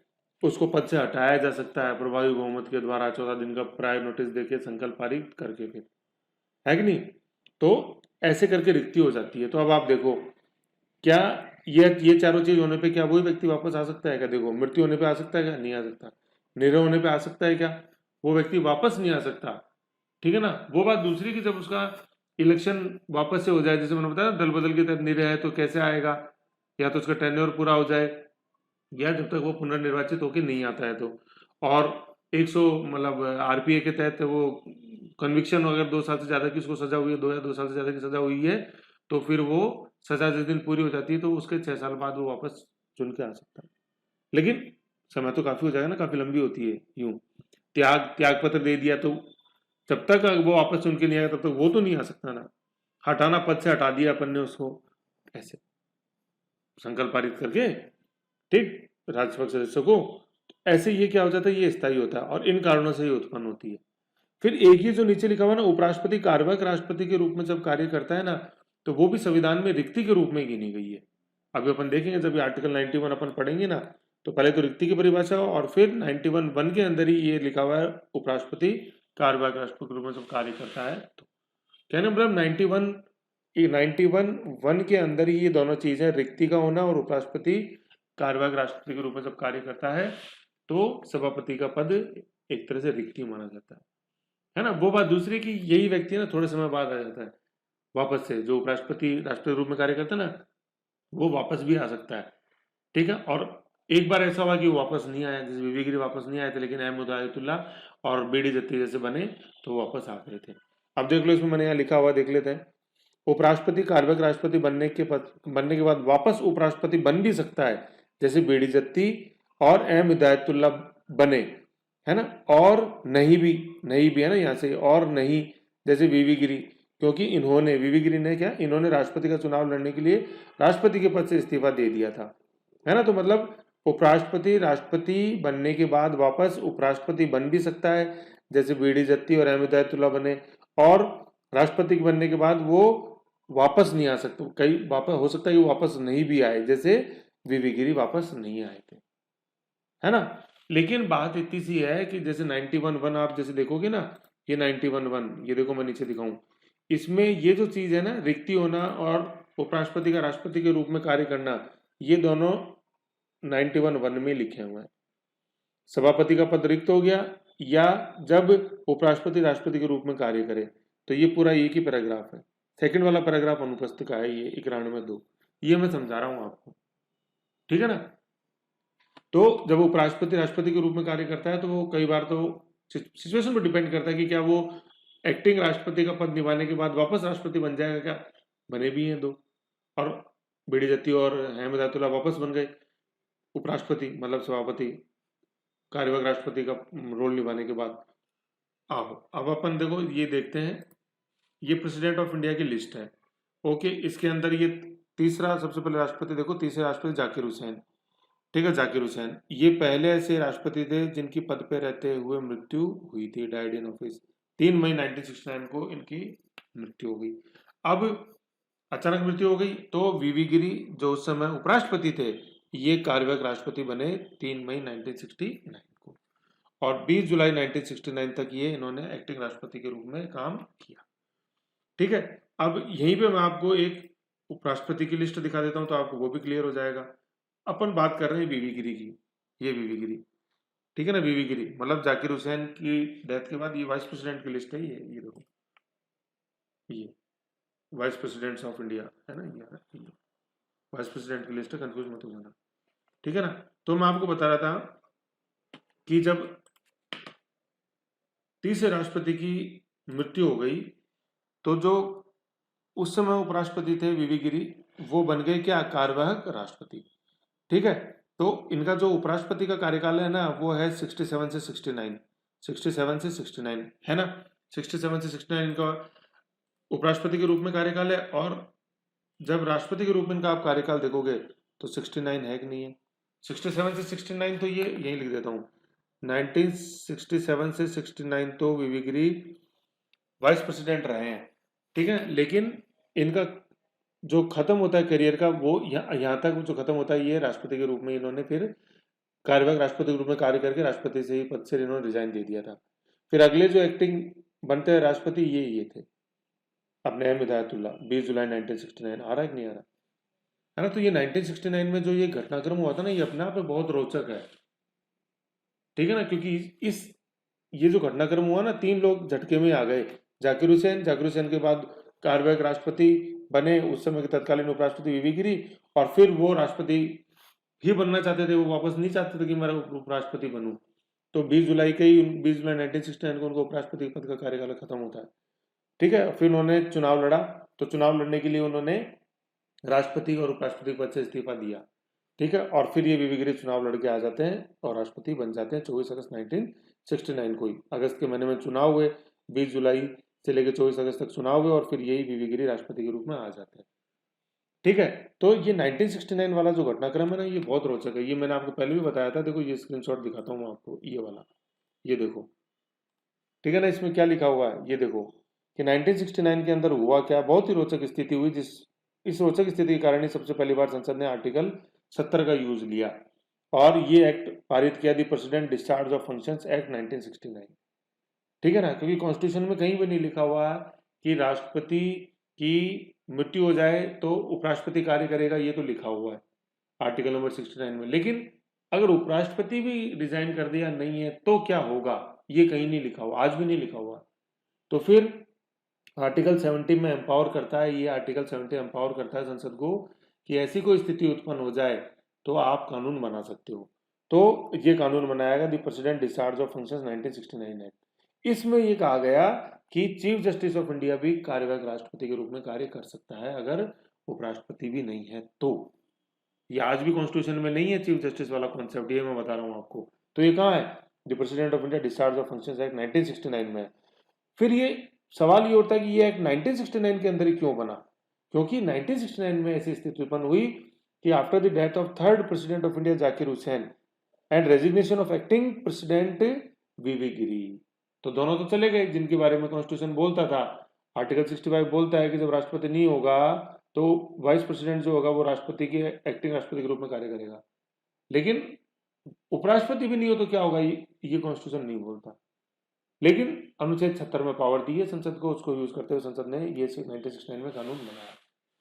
उसको पद से हटाया जा सकता है प्रभावी बहुमत के द्वारा 14 दिन का प्रायर नोटिस देके संकल्प पारित करके, फिर है कि नहीं? तो ऐसे करके रिक्ति हो जाती है। तो अब आप देखो, क्या ये चारों चीज होने पे क्या वही व्यक्ति वापस आ सकता है क्या? देखो, मृत्यु होने पे आ सकता है क्या? नहीं आ सकता। निधन होने पे आ सकता है क्या? वो व्यक्ति वापस नहीं आ सकता। ठीक है ना। वो बात दूसरी की जब उसका इलेक्शन वापस से हो जाए, जैसे मैंने बताया दल बदल के तहत निर्णय है तो कैसे आएगा, या तो उसका टेन्योर पूरा हो जाए या जब तक वो पुनर्निर्वाचित होकर नहीं आता है तो, और 100 मतलब आरपीए के तहत वो कन्विक्शन अगर 2 साल से ज्यादा की उसको सजा हुई है, 2 साल से ज्यादा की सजा हुई है, तो फिर वो सजा जिस दिन पूरी हो जाती है तो उसके 6 साल बाद वो वापस चुन के आ सकता है। लेकिन समय तो काफी हो जाएगा ना, काफी लंबी होती है। यूं त्याग पत्र दे दिया तो जब तक वो वापस चुन के नहीं आएगा तब तक वो तो नहीं आ सकता ना। हटाना, पद से हटा दिया अपन ने उसको, ऐसे संकल्प पारित करके, ठीक, राज्यसभा सदस्य को, ऐसे ये क्या हो जाता है, ये स्थायी होता है और इन कारणों से ये उत्पन्न होती है। फिर एक ही जो नीचे लिखा हुआ ना, उपराष्ट्रपति कार्यवाहक राष्ट्रपति के रूप में जब कार्य करता है ना, तो वो भी संविधान में रिक्ति के रूप में गिनी गई है। अभी अपन देखेंगे जब आर्टिकल 91 अपन पढ़ेंगे ना, तो पहले तो रिक्ति की परिभाषा और फिर 91(1) के अंदर ही ये लिखा हुआ है उपराष्ट्रपति कार्यवाहक राष्ट्रपति के रूप में जब कार्य करता है। तो कहने मतलब 91(1) के अंदर ही ये दोनों चीजें, रिक्ति का होना और उपराष्ट्रपति कार्यवाहक राष्ट्रपति के रूप में जब कार्य करता है तो सभापति का पद एक तरह से रिक्ति माना जाता है ना। वो बात दूसरी की यही व्यक्ति ना थोड़े समय बाद आ जाता है वापस से, जो उपराष्ट्रपति राष्ट्रपति रूप में कार्य करता है ना, वो वापस भी आ सकता है। ठीक है, और एक बार ऐसा हुआ कि वो वापस नहीं आया, जैसे बीबी गिरी वापस नहीं आए थे, लेकिन अहमद उदयतुल्ला और बीडी जत्ती जैसे बने तो वापस आ गए थे। अब देख लो, इसमें मैंने यहाँ लिखा हुआ देख लेते हैं। उपराष्ट्रपति कार्यवाहक राष्ट्रपति बनने के बाद वापस उपराष्ट्रपति बन भी सकता है, जैसे बीडी जत्ती और अहमद उदयतुल्ला बने, है ना। और नहीं भी है ना यहाँ से, और नहीं, जैसे बीबी गिरी, क्योंकि इन्होंने, बीबी गिरी ने क्या, इन्होंने राष्ट्रपति का चुनाव लड़ने के लिए राष्ट्रपति के पद से इस्तीफा दे दिया था, है ना। तो मतलब उपराष्ट्रपति राष्ट्रपति बनने के बाद वापस उपराष्ट्रपति बन भी सकता है, जैसे बीडी जत्ती और अहमद उदयतुल्ला बने, और राष्ट्रपति बनने के बाद वो वापस नहीं आ सकते, कई वापस हो सकता है कि वापस नहीं भी आए, जैसे बीबी गिरी वापस नहीं आए थे। है ना। लेकिन बात इतनी सी है कि जैसे 91(1) आप जैसे देखोगे ना, ये 91(1) ये देखो मैं नीचे दिखाऊं, इसमें ये जो चीज है ना, रिक्ति होना और उपराष्ट्रपति का राष्ट्रपति के रूप में कार्य करना, ये दोनों 91(1) में लिखे हुए हैं। सभापति का पद रिक्त हो गया या जब उपराष्ट्रपति राष्ट्रपति के रूप में कार्य करे, तो ये पूरा एक ही पैराग्राफ है। सेकंड वाला पैराग्राफ अनुपस्थित का है, ये 91(2), ये मैं समझा रहा हूं आपको, ठीक है ना। तो जब उपराष्ट्रपति राष्ट्रपति के रूप में कार्य करता है तो वो कई बार तो सिचुएशन पर डिपेंड करता है कि क्या वो एक्टिंग राष्ट्रपति का पद निभाने के बाद वापस राष्ट्रपति बन जाएगा, क्या बने भी हैं दो, और बीडी जत्ती और अहमद आयतुल्ला वापस बन गए उपराष्ट्रपति, मतलब सभापति कार्यवाहक राष्ट्रपति का रोल निभाने के बाद। आओ अब अपन देखो ये देखते हैं, ये प्रेसिडेंट ऑफ इंडिया की लिस्ट है। ओके, इसके अंदर ये तीसरा सबसे पहले राष्ट्रपति देखो, तीसरे राष्ट्रपति जाकिर हुसैन, ठीक है। जाकिर हुसैन ये पहले ऐसे राष्ट्रपति थे जिनकी पद पे रहते हुए मृत्यु हुई थी, डाइड इन ऑफिस। 3 मई 1969 को इनकी मृत्यु हो गई। अब अचानक मृत्यु हो गई तो वीवी गिरी जो उस समय उपराष्ट्रपति थे, ये कार्यवाहक राष्ट्रपति बने 3 मई 1969 को, और 20 जुलाई 1969 तक ये इन्होंने एक्टिंग राष्ट्रपति के रूप में काम किया, ठीक है। अब यहीं पे मैं आपको एक उपराष्ट्रपति की लिस्ट दिखा देता हूं तो आपको वो भी क्लियर हो जाएगा। अपन बात कर रहे हैं वीवी गिरी की, ये वीवी गिरी, ठीक है ना। वीवी गिरी मतलब जाकिर हुसैन की डेथ के बाद ये वाइस प्रेसिडेंट की लिस्ट है, ये देखो, ये वाइस प्रेसिडेंट्स ऑफ इंडिया है ना, ये वाइस प्रेसिडेंट की लिस्ट है, कंफ्यूज मत हो जाना, ठीक है ना। तो मैं आपको बता रहा था कि जब तीसरे राष्ट्रपति की मृत्यु हो गई तो जो उस समय उपराष्ट्रपति थे वीवी गिरी, वो बन गए क्या, कार्यवाहक राष्ट्रपति, ठीक है। तो इनका जो उपराष्ट्रपति का कार्यकाल है ना, वो है 67 से 69, 67 से 69 है ना, 67 से 69 इनका उपराष्ट्रपति के रूप में कार्यकाल है। और जब राष्ट्रपति के रूप में इनका आप कार्यकाल देखोगे तो 69 है कि नहीं है, 67 से 69, तो ये यही लिख देता हूँ, 1967 से 69 तो वीवी गिरी वाइस प्रेसिडेंट रहे हैं, ठीक है। लेकिन इनका जो खत्म होता है करियर का, वो यहाँ तक जो खत्म होता है, ये राष्ट्रपति के रूप में इन्होंने फिर कार्यवाहक राष्ट्रपति के रूप में कार्य करके राष्ट्रपति से ही पद से इन्होंने रिजाइन दे दिया था। फिर अगले जो एक्टिंग बनते हैं राष्ट्रपति, ये थे अपने अहमद आयतुल्ला, 20 जुलाई 1969, आ रहा है कि नहीं आ रहा है ना। तो ये 1969 में जो ये घटनाक्रम हुआ था ना, ये अपने आप में बहुत रोचक है, ठीक है ना, क्योंकि इस ये जो घटनाक्रम हुआ ना, 3 लोग झटके में आ गए, जाकिर हुसैन के बाद कार्यवाहक राष्ट्रपति बने उस समय के तत्कालीन उपराष्ट्रपति वीवी गिरी, और फिर वो राष्ट्रपति ही बनना चाहते थे, वो वापस नहीं चाहते थे कि मैं उपराष्ट्रपति बनूं। तो 20 जुलाई 1969 को उनको उपराष्ट्रपति पद का कार्यकाल खत्म होता है, ठीक है। फिर उन्होंने चुनाव लड़ा, तो चुनाव लड़ने के लिए उन्होंने राष्ट्रपति और उपराष्ट्रपति पद से इस्तीफा दिया, ठीक है। और फिर ये वीवी गिरी चुनाव लड़के आ जाते हैं और राष्ट्रपति बन जाते हैं 24 अगस्त 1969 को ही। अगस्त के महीने में चुनाव हुए, 20 जुलाई से लेकर 24 अगस्त तक चुनाव हुए, और फिर यही वीवी गिरी राष्ट्रपति के रूप में आ जाते हैं, ठीक है। तो ये 1969 वाला जो घटनाक्रम है ना, ये बहुत रोचक है, ये मैंने आपको पहले भी बताया था। देखो ये स्क्रीनशॉट दिखाता हूँ मैं आपको, ये वाला, ये देखो, ठीक है ना। इसमें क्या लिखा हुआ है, ये देखो कि 1969 के अंदर हुआ क्या, बहुत ही रोचक स्थिति हुई, इस रोचक स्थिति के कारण ही सबसे पहली बार संसद ने आर्टिकल 70 का यूज लिया और ये एक्ट पारित किया, दी president discharge of functions act 1969, ठीक है ना। क्योंकि कॉन्स्टिट्यूशन में कहीं भी नहीं लिखा हुआ है कि राष्ट्रपति की मृत्यु हो जाए तो उपराष्ट्रपति कार्य करेगा, ये तो लिखा हुआ है आर्टिकल नंबर 69 में। लेकिन अगर उपराष्ट्रपति भी रिजाइन कर दिया नहीं है तो क्या होगा, ये कहीं नहीं लिखा हुआ, आज भी नहीं लिखा हुआ। तो फिर आर्टिकल 70 में एम्पावर करता है, ये आर्टिकल 70 एम्पावर करता है संसद को कि ऐसी कोई स्थिति उत्पन्न हो जाए तो आप कानून बना सकते हो। तो ये कानून बनाया गया, the president discharge of functions 1969 act. इसमें ये कहा गया कि चीफ जस्टिस ऑफ इंडिया भी कार्यवाहक राष्ट्रपति के रूप में कार्य कर सकता है अगर उपराष्ट्रपति भी नहीं है तो। ये आज भी कॉन्स्टिट्यूशन में नहीं है चीफ जस्टिस वाला कॉन्सेप्ट, ये मैं बता रहा हूँ आपको। तो ये कहाँ है, the president of India discharge of functions act 1969 में। फिर ये सवाल ये उठता है कि ये एक्ट 1969 के अंदर ही क्यों बना, क्योंकि 1969 में ऐसी स्थिति उत्पन्न हुई कि after the death of third president of India Zakir Hussain and resignation of acting president VV Giri, तो दोनों तो चले गए जिनके बारे में कॉन्स्टिट्यूशन बोलता था। आर्टिकल 65 बोलता है कि जब राष्ट्रपति नहीं होगा तो वाइस प्रेसिडेंट जो होगा वो राष्ट्रपति के एक्टिंग राष्ट्रपति के रूप में कार्य करेगा। लेकिन उपराष्ट्रपति भी नहीं हो तो क्या होगा, ये कॉन्स्टिट्यूशन नहीं बोलता। लेकिन अनुच्छेद 76 में पावर दी है संसद को, उसको यूज करते हुए संसद ने ये 1969 में कानून बनाया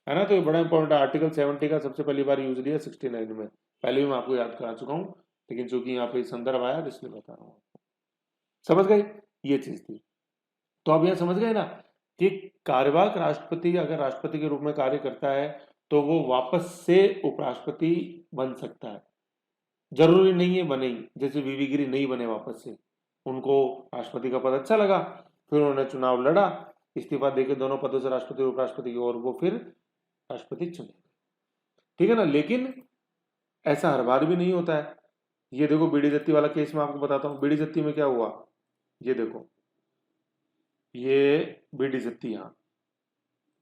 है ना। तो ये बड़ा इंपॉर्टेंट है। आर्टिकल 70 का सबसे पहली बार यूज लिया 69 में, पहले भी मैं आपको याद करा चुका हूँ, लेकिन चूंकि यहाँ पे संदर्भ आया तो इसलिए बता रहा हूँ। समझ गए, ये चीज थी। तो आप यह समझ गए ना कि कार्यवाहक राष्ट्रपति अगर राष्ट्रपति के रूप में कार्य करता है तो वो वापस से उपराष्ट्रपति बन सकता है, जरूरी नहीं है बने ही। जैसे वीवी गिरी नहीं बने वापस से, उनको राष्ट्रपति का पद अच्छा लगा, फिर उन्होंने चुनाव लड़ा, इस्तीफा देके दोनों पदों से राष्ट्रपति और उपराष्ट्रपति की, और वो फिर राष्ट्रपति चुने। ठीक है ना। लेकिन ऐसा हर बार भी नहीं होता है। ये देखो बीडी जत्ती वाला केस मैं आपको बताता हूँ। बीडी जत्ती में क्या हुआ, ये देखो, ये बीडी जत्ती, यहाँ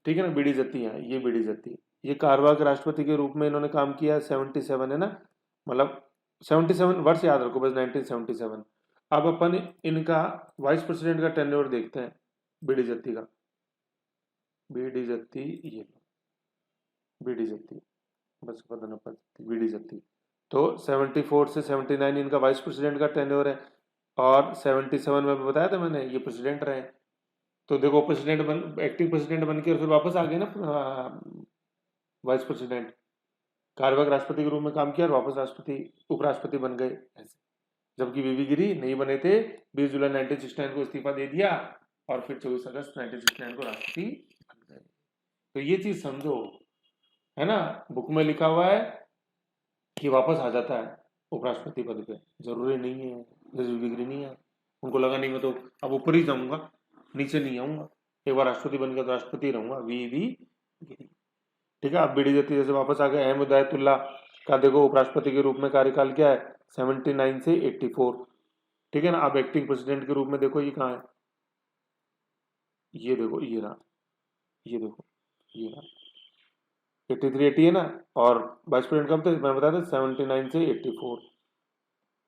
ठीक है ना, बीडी जत्ती यहाँ, ये बीडी जत्ती, ये कार्यवाहक राष्ट्रपति के रूप में इन्होंने काम किया 77 है ना, मतलब 77 वर्ष याद रखो बस, 1977। अब अपन इनका वाइस प्रेसिडेंट का टेन्योर देखते हैं बीडी जत्ती का। बीडी जत्ती, ये बीडी जत्ती, बस पता बीडी जत्ती। तो 74 से 79 इनका वाइस प्रेसिडेंट का टेन्योर है, और 77 में बताया था मैंने ये प्रेसिडेंट रहे। तो देखो प्रेसिडेंट बन, एक्टिंग प्रेसिडेंट बन के और फिर वापस आ गए ना वाइस प्रेसिडेंट, कार्यवाहक राष्ट्रपति के रूप में काम किया और वापस राष्ट्रपति उपराष्ट्रपति बन गए ऐसे। जबकि वीवी गिरी नहीं बने थे, 20 जुलाई 1969 को इस्तीफा दे दिया और फिर 24 अगस्त 1969 को राष्ट्रपति बन गए। तो ये चीज समझो, है ना। बुक में लिखा हुआ है कि वापस आ जाता है उपराष्ट्रपति पद पे, जरूरी नहीं है। जैसे वीवी गिरी नहीं है, उनको लगा नहीं मैं तो अब ऊपर ही जाऊंगा, नीचे नहीं आऊंगा, एक बार राष्ट्रपति बन गया तो राष्ट्रपति रहूंगा, वीवी गिरी। ठीक है। अब बीडी जत्ती जैसे वापस आ गए। अहमद हिदायतुल्ला का देखो उपराष्ट्रपति के रूप में कार्यकाल क्या है, 79 से 84। ठीक है ना। अब एक्टिंग प्रेसिडेंट के रूप में देखो ये कहाँ है, ये देखो, ये रहा, ये देखो, ये रहा 83 80 है ना। और वाइस प्रेसिडेंट कब थे मैं बताया था, 79 से 84।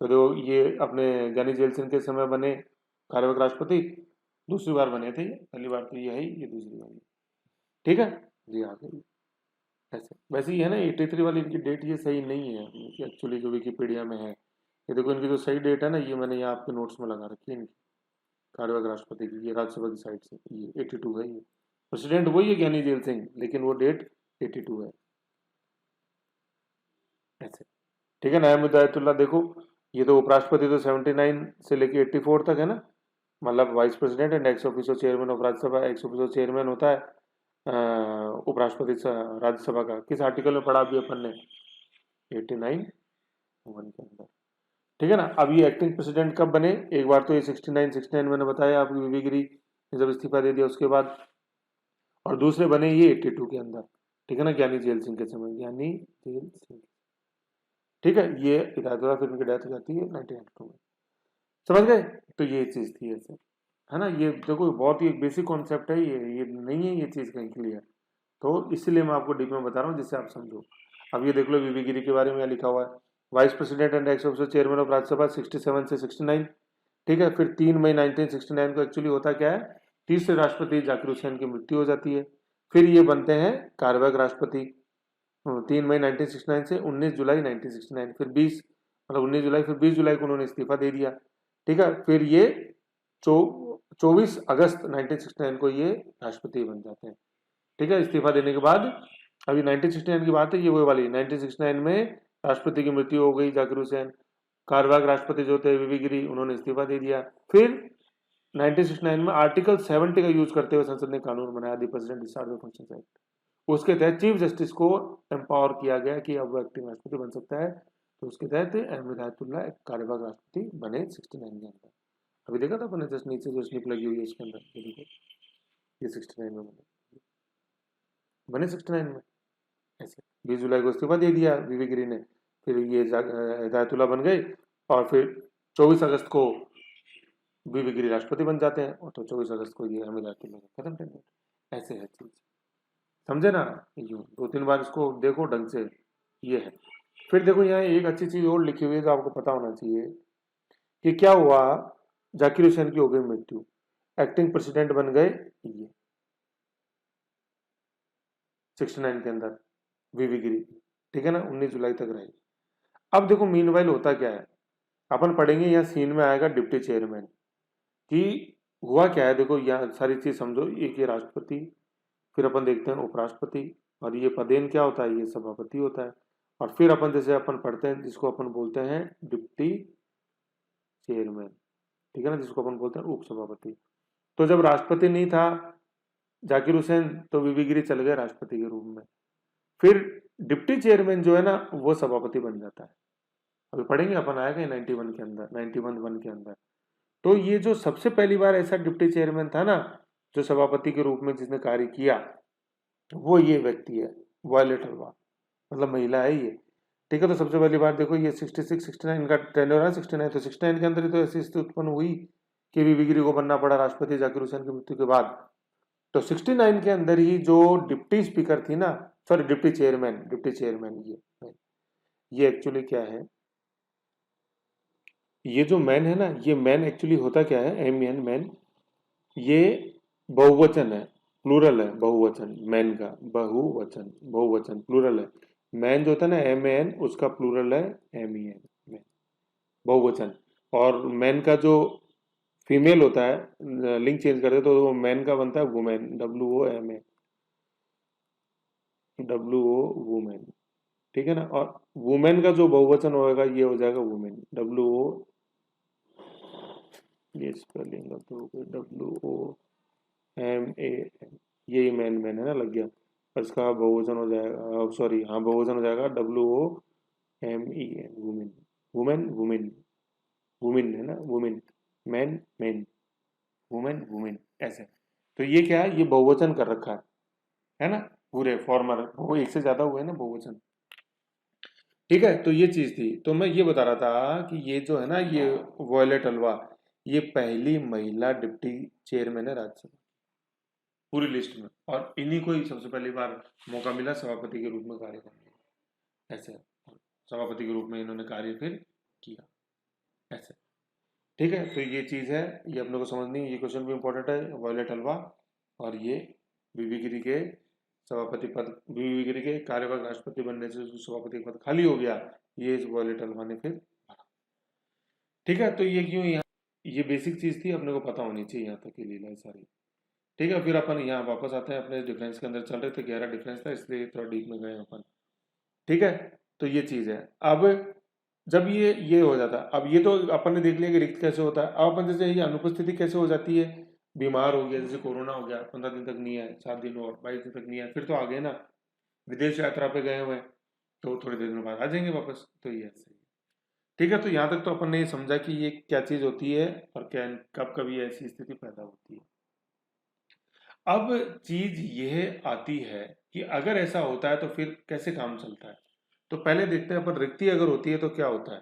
तो देखो ये अपने ज्ञानी जेल सिंह के समय बने कार्यवाहक राष्ट्रपति, दूसरी बार बने थे ये, पहली बार तो ये है ही, ये दूसरी बार। ठीक है जी, आ गई ऐसे। वैसे ये है ना 83 वाली इनकी डेट ये सही नहीं है एक्चुअली, जो विकीपीडिया में है। ये देखो इनकी जो सही डेट है ना, ये मैंने यहाँ आपके नोट्स में लगा रखी है इनकी, कार्यवाहक राष्ट्रपति की, ये राज्यसभा की साइड से, ये 82 है। ये प्रेसिडेंट वही है ज्ञानी जेल सिंह, लेकिन वो डेट 82 है ऐसे। ठीक है ना। अहमद हिदायतुल्ला देखो, ये तो उपराष्ट्रपति तो 79 से लेके 84 तक है ना, मतलब vice president and x officio chairman of Rajya Sabha. X officio chairman होता है उपराष्ट्रपति राज्यसभा का। किस आर्टिकल में पढ़ा अभी अपन ने, 89 वन के अंदर। ठीक है ना। अब ये एक्टिंग प्रेसिडेंट कब बने, एक बार तो ये 69 मैंने बताया आपको, वीवी गिरी ने जब इस्तीफा दे दिया उसके बाद, और दूसरे बने ये 82 के अंदर। ठीक है ना, ज्ञानी जेल सिंह के समय, ज्ञानी जेल सिंह। ठीक है। ये हिदायतुल्ला फिर उनकी डेथ हो जाती है 1992 में। समझ गए। तो ये चीज थी ऐसे, है ना। ये देखो बहुत ही एक बेसिक कॉन्सेप्ट है, ये नहीं है ये चीज कहीं क्लियर, तो इसलिए मैं आपको डीप में बता रहा हूँ जिससे आप समझो। अब ये देख लो वीवी गिरी के बारे में लिखा हुआ है, vice president and x officer chairman of Rajya Sabha 67 से 69। ठीक है। फिर 3 मई 1969 को एक्चुअली होता क्या है, तीसरे राष्ट्रपति जाकिर हुसैन की मृत्यु हो जाती है। फिर ये बनते हैं कार्यवाहक राष्ट्रपति 3 मई 1969 से 19 जुलाई 1969। फिर 20 मतलब 19 जुलाई, फिर 20 जुलाई को उन्होंने इस्तीफा दे दिया। ठीक है। फिर ये 24 अगस्त 1969 को ये राष्ट्रपति बन जाते हैं। ठीक है। इस्तीफा देने के बाद, अभी 1969 की बात है, ये वो वाली 1969 में राष्ट्रपति की मृत्यु हो गई जाकिर हुसैन, कार्यवाहक राष्ट्रपति जो थे वीवी गिरी, उन्होंने इस्तीफा दे दिया। फिर 1969 में आर्टिकल 70 का यूज करते हुए संसद ने कानून बनाया, the president discharge the functions act. उसके तहत चीफ जस्टिस को एम्पावर किया गया कि अब वो एक्टिंग राष्ट्रपति बन सकता है। तो उसके तहत अहमद हिदायतुल्ला एक कार्यवाहक राष्ट्रपति बने 69 के अंदर। अभी देखा था अपने जस्ट नीचे जो स्लिप लगी हुई है उसके अंदर, ये देखो, ये 69 में बने 69 में ऐसे। 20 जुलाई को इस्तीफा दे दिया वीवी गिरी ने, फिर ये हिदायतुल्ला बन गए, और फिर 24 अगस्त को वीवी गिरी राष्ट्रपति बन जाते हैं, और तो 24 अगस्त को ये अहमद हिदायतुल्ला खत्म कर देते। ऐसे है चीज, समझे ना। यूं 2-3 बार इसको देखो ढंग से, ये है। फिर देखो यहाँ एक अच्छी चीज और लिखी हुई है जो आपको पता होना चाहिए कि क्या हुआ, जाकिर हुसैन की हो गई मृत्यु, एक्टिंग प्रेसिडेंट बन गए ये 69 के अंदर वीवी गिरी। ठीक है ना, 19 जुलाई तक रहे। अब देखो मीनवाइल होता क्या है, अपन पढ़ेंगे यहाँ सीन में आएगा डिप्टी चेयरमैन कि हुआ क्या है। देखो यहाँ सारी चीज समझो, एक ये राष्ट्रपति, फिर अपन देखते हैं उपराष्ट्रपति, और ये पदेन क्या होता है, ये सभापति होता है। और फिर अपन जैसे अपन पढ़ते हैं जिसको अपन बोलते हैं डिप्टी चेयरमैन, ठीक है ना, जिसको अपन बोलते हैं उपसभापति। तो जब राष्ट्रपति नहीं था जाकिर हुसैन, तो वीवी गिरी चल गए राष्ट्रपति के रूप में। फिर डिप्टी चेयरमैन जो है ना वो सभापति बन जाता है। अभी पढ़ेंगे अपन, आएगा 91 के अंदर, 91 के अंदर। तो ये जो सबसे पहली बार ऐसा डिप्टी चेयरमैन था ना जो सभापति के रूप में जिसने कार्य किया, वो ये व्यक्ति है वायलेट हलवा, मतलब महिला है ये, ठीक है। तो सबसे पहली बार देखो ये 66 69 का टेन्योर है, 69, तो 69 के अंदर ही तो ऐसी स्थिति उत्पन्न हुई कि वीवी गिरी को बनना पड़ा राष्ट्रपति जाकिर हुसैन की मृत्यु के बाद। तो 69 के अंदर ही जो डिप्टी स्पीकर थी ना, सॉरी डिप्टी चेयरमैन ये एक्चुअली क्या है, ये जो मैन है ना, ये मैन एक्चुअली होता क्या है, एम एन मैन, ये बहुवचन है, प्लूरल है, बहुवचन मैन का, बहुवचन प्लूरल है। मैन जो होता है ना एम एन, उसका प्लूरल है एम ई एन, मैन, बहुवचन। और मैन का जो फीमेल होता है, लिंग चेंज करते तो वो मैन का बनता है वुमेन, वुमेन, ठीक है ना। और वुमेन का जो बहुवचन होगा ये हो जाएगा वुमेन, ये स्पेलिंग WOMAN, यही मैन है ना, लग गया। और इसका बहुवचन हो जाएगा, सॉरी हाँ बहुवचन हो जाएगा WOMEN, वुमेन, वुमेन है ना, वुमेन, मैन, वुमेन ऐसे। तो ये क्या है, ये बहुवचन कर रखा है ना, पूरे फॉर्मर वो एक से ज्यादा हुए ना बहुवचन, ठीक है। तो ये चीज थी, तो मैं ये बता रहा था कि ये जो है ना ये वॉयलेट अल्वा, ये पहली महिला डिप्टी चेयरमैन है राज्यसभा पूरी लिस्ट में, और इन्हीं को ही सबसे पहली बार मौका मिला सभापति के रूप में कार्य करने का। ऐसे सभापति के रूप में इन्होंने कार्य फिर किया ऐसे, ठीक है। तो ये चीज है, ये अपने को समझनी है, ये क्वेश्चन भी इंपॉर्टेंट है, वॉयलेट अल्वा। और ये बीबी गिरी के सभापति पद, बीबी गिरी के कार्यवाहक राष्ट्रपति बनने से उसको सभापति पद खाली हो गया, ये इस वॉयलेट अल्वा ने फिर भरा, ठीक है। तो ये क्यों यहाँ, ये बेसिक चीज थी, अपने को पता होनी चाहिए यहाँ तक की लीला सारी, ठीक है। फिर अपन यहाँ वापस आते हैं, अपने डिफरेंस के अंदर चल रहे थे, 11 डिफरेंस था इसलिए थोड़ा डीप में गए अपन, ठीक है। तो ये चीज है। अब जब ये हो जाता है, अब ये तो अपन ने देख लिया कि रिक्त कैसे होता है। अब अपन जैसे ये अनुपस्थिति कैसे हो जाती है, बीमार हो गया, जैसे कोरोना हो गया, 15 दिन तक नहीं आए, 7 दिन और 22 दिन तक नहीं आए, फिर तो आ गए ना, विदेश यात्रा पे गए हुए हैं, तो थोड़ी देर में बाद आ जाएंगे वापस। तो ये ऐसे ही है, ठीक है। तो यहाँ तक तो अपन ने ये समझा कि ये क्या चीज होती है और क्या कब कभी ऐसी स्थिति पैदा होती है। अब चीज यह आती है कि अगर ऐसा होता है तो फिर कैसे काम चलता है। तो पहले देखते हैं अपन, रिक्ति अगर होती है तो क्या होता है।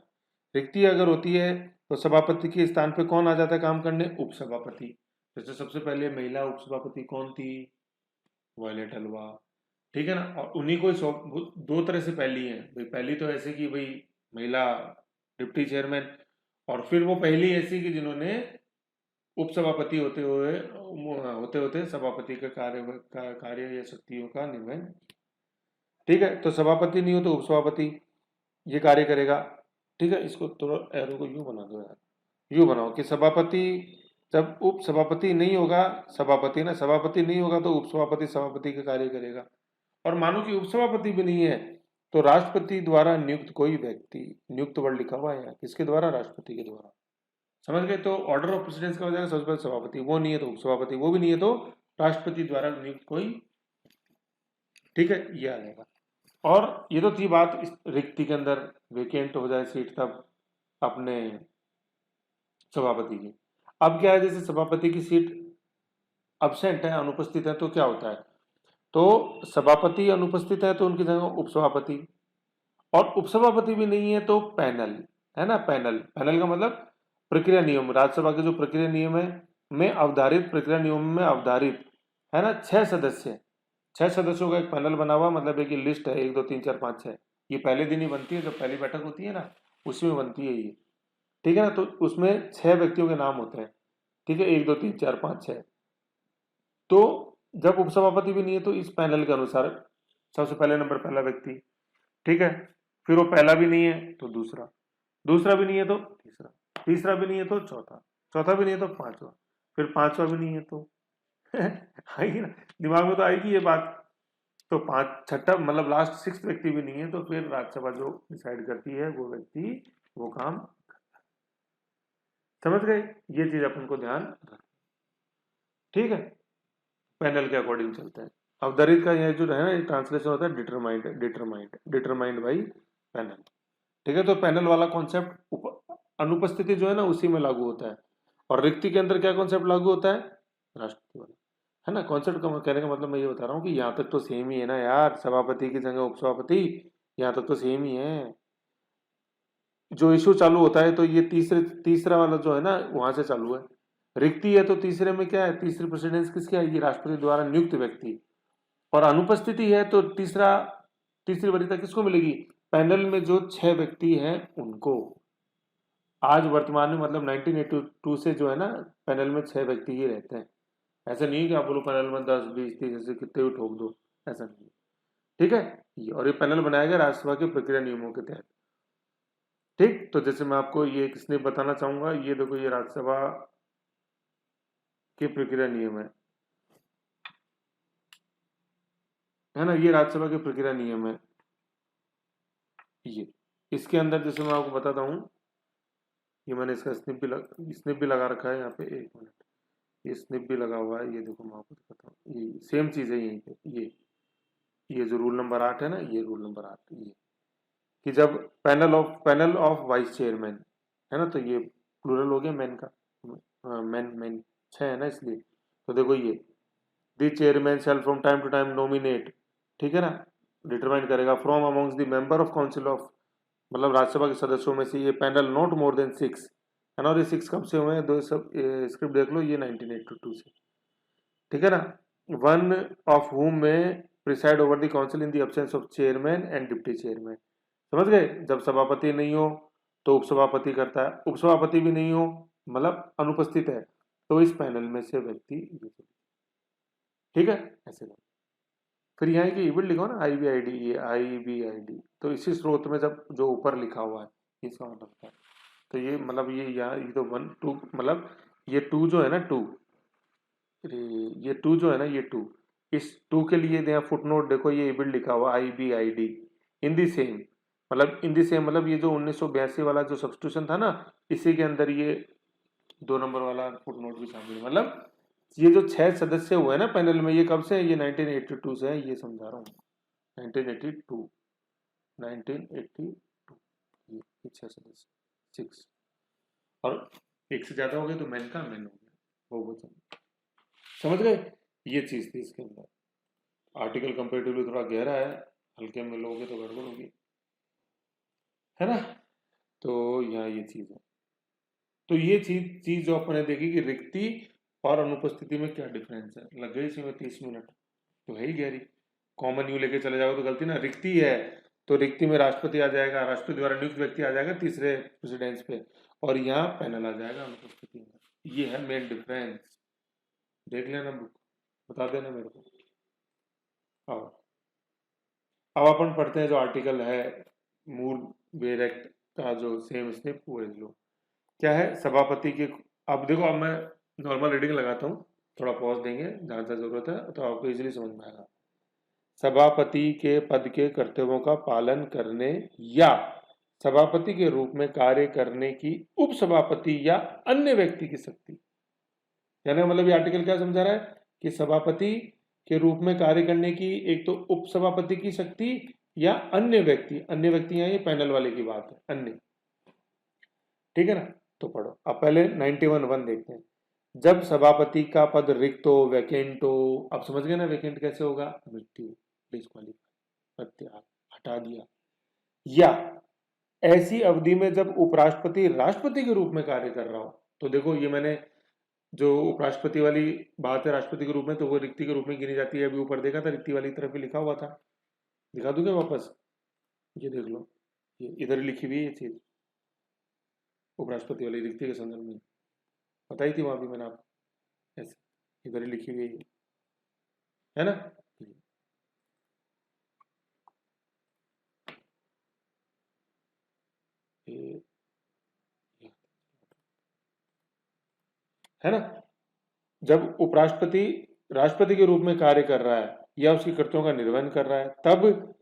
रिक्ति अगर होती है तो सभापति के स्थान पे कौन आ जाता है काम करने, उपसभापति। जैसे सबसे पहले महिला उपसभापति कौन थी, वॉयलेट हलवा, ठीक है ना। और उन्हीं को दो तरह से पहली है भाई, पहली तो ऐसे कि भाई महिला डिप्टी चेयरमैन, और फिर वो पहली ऐसी कि जिन्होंने उपसभापति होते होते सभापति के कार्य या शक्तियों का निर्वहन, ठीक है। तो सभापति नहीं हो तो उपसभापति ये कार्य करेगा, ठीक है। इसको थोड़ा एरो को यूं बना दो यार, यूं बनाओ कि सभापति, जब उपसभापति नहीं होगा, सभापति नहीं होगा तो उपसभापति सभापति का कार्य करेगा। और मानो कि उपसभापति भी नहीं है तो राष्ट्रपति द्वारा नियुक्त कोई व्यक्ति, नियुक्त वर्ड लिखा हुआ है किसके द्वारा, राष्ट्रपति के द्वारा, समझ गए। तो ऑर्डर ऑफ प्रेसिडेंस का हो जाएगा सबसे पहले सभापति, वो नहीं है तो उपसभापति, वो भी नहीं है तो राष्ट्रपति द्वारा नियुक्त कोई, ठीक है, ये आ जाएगा। और ये तो थी बात इस रिक्ति के अंदर, वेकेंट हो जाए सीट तब अपने सभापति की। अब क्या है, जैसे सभापति की सीट अब्सेंट है, अनुपस्थित है, तो क्या होता है, तो सभापति अनुपस्थित है तो उनकी जगह उपसभापति, और उपसभापति भी नहीं है तो पैनल, है ना। पैनल का मतलब प्रक्रिया नियम, राज्यसभा के जो प्रक्रिया नियम है में अवधारित, प्रक्रिया नियम में अवधारित, है ना, 6 सदस्यों का एक पैनल बना हुआ, मतलब एक लिस्ट है 1 2 3 4 5 6, ये पहले दिन ही बनती है, जब पहली बैठक होती है ना उसी में बनती है ये, ठीक है ना। तो उसमें 6 व्यक्तियों के नाम होते हैं, ठीक है, 1 2 3 4 5 6। तो जब उपसभापति भी नहीं है तो इस पैनल के अनुसार सबसे पहले नंबर पहला व्यक्ति, ठीक है। फिर वो पहला भी नहीं है तो दूसरा, दूसरा भी नहीं है तो तीसरा, तीसरा भी नहीं है तो चौथा, चौथा भी नहीं है तो पांचवा, फिर पांचवा भी नहीं है तो आएगी ना, दिमाग में तो आएगी ये बात। तो पांच छठा मतलब लास्ट सिक्स व्यक्ति भी नहीं है तो फिर राज्यसभा जो डिसाइड करती है वो व्यक्ति वो काम, समझ गए? ये चीज अपन को ध्यान रखना, ठीक है। पैनल के अकॉर्डिंग चलते हैं। अवधारित का ये जो है ना, ये ट्रांसलेशन होता है determined, determined, determined by panel, ठीक है। तो पैनल वाला कॉन्सेप्ट अनुपस्थिति जो है ना उसी में लागू होता है, और रिक्ति के अंदर क्या कॉन्सेप्ट लागू होता है, राष्ट्रपति वाला, है ना। कॉन्सेप्ट का कहने का मतलब मैं ये बता रहा हूँ कि यहाँ तक तो सेम ही है ना यार, सभापति की जगह उपसभापति, यहाँ तक तो सेम ही है। जो इशू चालू होता है तो ये तीसरा वाला जो है ना वहां से चालू है। रिक्ति है तो तीसरे में क्या है, तीसरी प्रेसिडेंस किसकी आएगी, राष्ट्रपति द्वारा नियुक्त व्यक्ति। और अनुपस्थिति है तो तीसरी वरीयता किसको मिलेगी, पैनल में जो 6 व्यक्ति हैं उनको। आज वर्तमान में मतलब 1982 से जो है ना पैनल में 6 व्यक्ति ही रहते हैं। ऐसा नहीं है कि आप बोलो पैनल में 10 20 30 ऐसे कितने भी ठोक दो, ऐसा नहीं है, ठीक है। और ये पैनल बनाया गया राज्यसभा के प्रक्रिया नियमों के तहत, ठीक। तो जैसे मैं आपको ये किसने बताना चाहूंगा, ये देखो ये राज्यसभा के प्रक्रिया नियम है ना, ये राज्यसभा के प्रक्रिया नियम है। ये इसके अंदर जैसे मैं आपको बताता हूँ, ये मैंने इसका स्निप भी लगा रखा है यहाँ पे, एक मिनट, ये स्निप भी लगा हुआ है, ये देखो मैं आपको दिखाता हूँ, ये सेम चीज है यहीं पे, ये जो रूल नंबर 8 है ना, ये रूल नंबर 8 ये, कि जब पैनल ऑफ वाइस चेयरमैन है ना, तो ये प्लूरल हो गया मैन का, मैन मैन 6 है ना इसलिए। तो देखो ये the chairman shall from time to time nominate, ठीक है ना, डिटरमाइन करेगा from amongst the member of council of, मतलब राज्यसभा के सदस्यों में से ये पैनल नॉट मोर देन 6, है ना। और ये 6 कब से हुए हैं, दो सब स्क्रिप्ट देख लो, ये 1982 से, ठीक है ना। वन ऑफ हुम में preside over the council in the absence of chairman and deputy chairman, समझ गए। जब सभापति नहीं हो तो उपसभापति करता है, उपसभापति भी नहीं हो मतलब अनुपस्थित है तो इस पैनल में से व्यक्ति, ठीक है, ऐसे करो। फिर यहाँ की ईबिट लिखो ना, IBID, ये IBID, तो इसी स्रोत में जब जो ऊपर लिखा हुआ है इसका मतलब क्या है, तो ये मतलब ये यहाँ ये तो 1 2 मतलब ये 2 जो है ना 2, ये 2 जो है ना ये 2, इस 2 के लिए यहाँ फुट नोट देखो, ये ईबिट लिखा हुआ IBID इन दी सेम, मतलब इन दी सेम मतलब ये जो 1982 वाला जो सब्स्टिट्यूशन था ना, इसी के अंदर ये 2 नंबर वाला फुट नोट भी शामिल है। मतलब ये जो 6 सदस्य हुए हैं ना पैनल में, ये कब से है, ये 1982 से है, ये समझा रहा हूँ, 1982, 1982, ये 6 सदस्य 6, और एक से ज्यादा हो गए तो मैन का मैन हो गया, बहुवचन, समझ गए। ये चीज थी इसके अंदर। आर्टिकल कंपेरेटिवली थोड़ा गहरा है, हल्के में लोगे तो गड़बड़ होगी, है ना। तो यहाँ ये चीज है, तो ये चीज चीज जो अपने देखी कि रिक्ति और अनुपस्थिति में क्या डिफरेंस है। लग गई इसी में 30 मिनट, तो है ही गहरी। कॉमन यू लेके चले जाओ तो गलती ना, रिक्ति है तो रिक्ति में राष्ट्रपति आ जाएगा, राष्ट्रपति द्वारा नियुक्त व्यक्ति आ जाएगा तीसरे प्रेसिडेंस पे, और यहाँ पैनल आ जाएगा अनुपस्थिति में। ये है मेन डिफरेंस, देख लेना बुक, बता देना मेरे को। अब अपन पढ़ते हैं जो आर्टिकल है मूल बेर एक्ट का, जो सेम स्निप वो लिख लो। क्या है सभापति के, अब देखो अब मैं नॉर्मल रीडिंग लगाता हूँ, थोड़ा पॉज देंगे जहाँ तक जरूरत है तो आपको इजीली समझ में आएगा। सभापति के पद के कर्तव्यों का पालन करने या सभापति के रूप में कार्य करने की उपसभापति या अन्य व्यक्ति की शक्ति, यानी मतलब ये आर्टिकल क्या समझा रहा है कि सभापति के रूप में कार्य करने की एक तो उपसभापति की शक्ति या अन्य व्यक्ति, अन्य व्यक्ति यहाँ ये पैनल वाले की बात है, अन्य, ठीक है ना। तो पढ़ो अब पहले 91(1) देखते हैं। जब सभापति का पद रिक्त हो, वैकेंट हो, अब समझ गए ना वैकेंट कैसे होगा, मृत्यु, डिस्क्वालीफाई, प्रत्याहार, हटा दिया, या ऐसी अवधि में जब उपराष्ट्रपति राष्ट्रपति के रूप में कार्य कर रहा हो। तो देखो ये मैंने जो उपराष्ट्रपति वाली बात है राष्ट्रपति के रूप में, तो वो रिक्ति के रूप में गिनी जाती है, अभी ऊपर देखा था रिक्ति वाली तरफ भी लिखा हुआ था, दिखा दूंगा वापस, ये देख लो, ये इधर लिखी हुई है ये चीज, उपराष्ट्रपति वाली रिक्ति के संदर्भ में बताई थी वहां भी मैंने आपको, ऐसे इधर ही लिखी हुई है ना। ये है ना, जब उपराष्ट्रपति राष्ट्रपति के रूप में कार्य कर रहा है या उसकी कर्तव्यों का निर्वहन कर रहा है, तब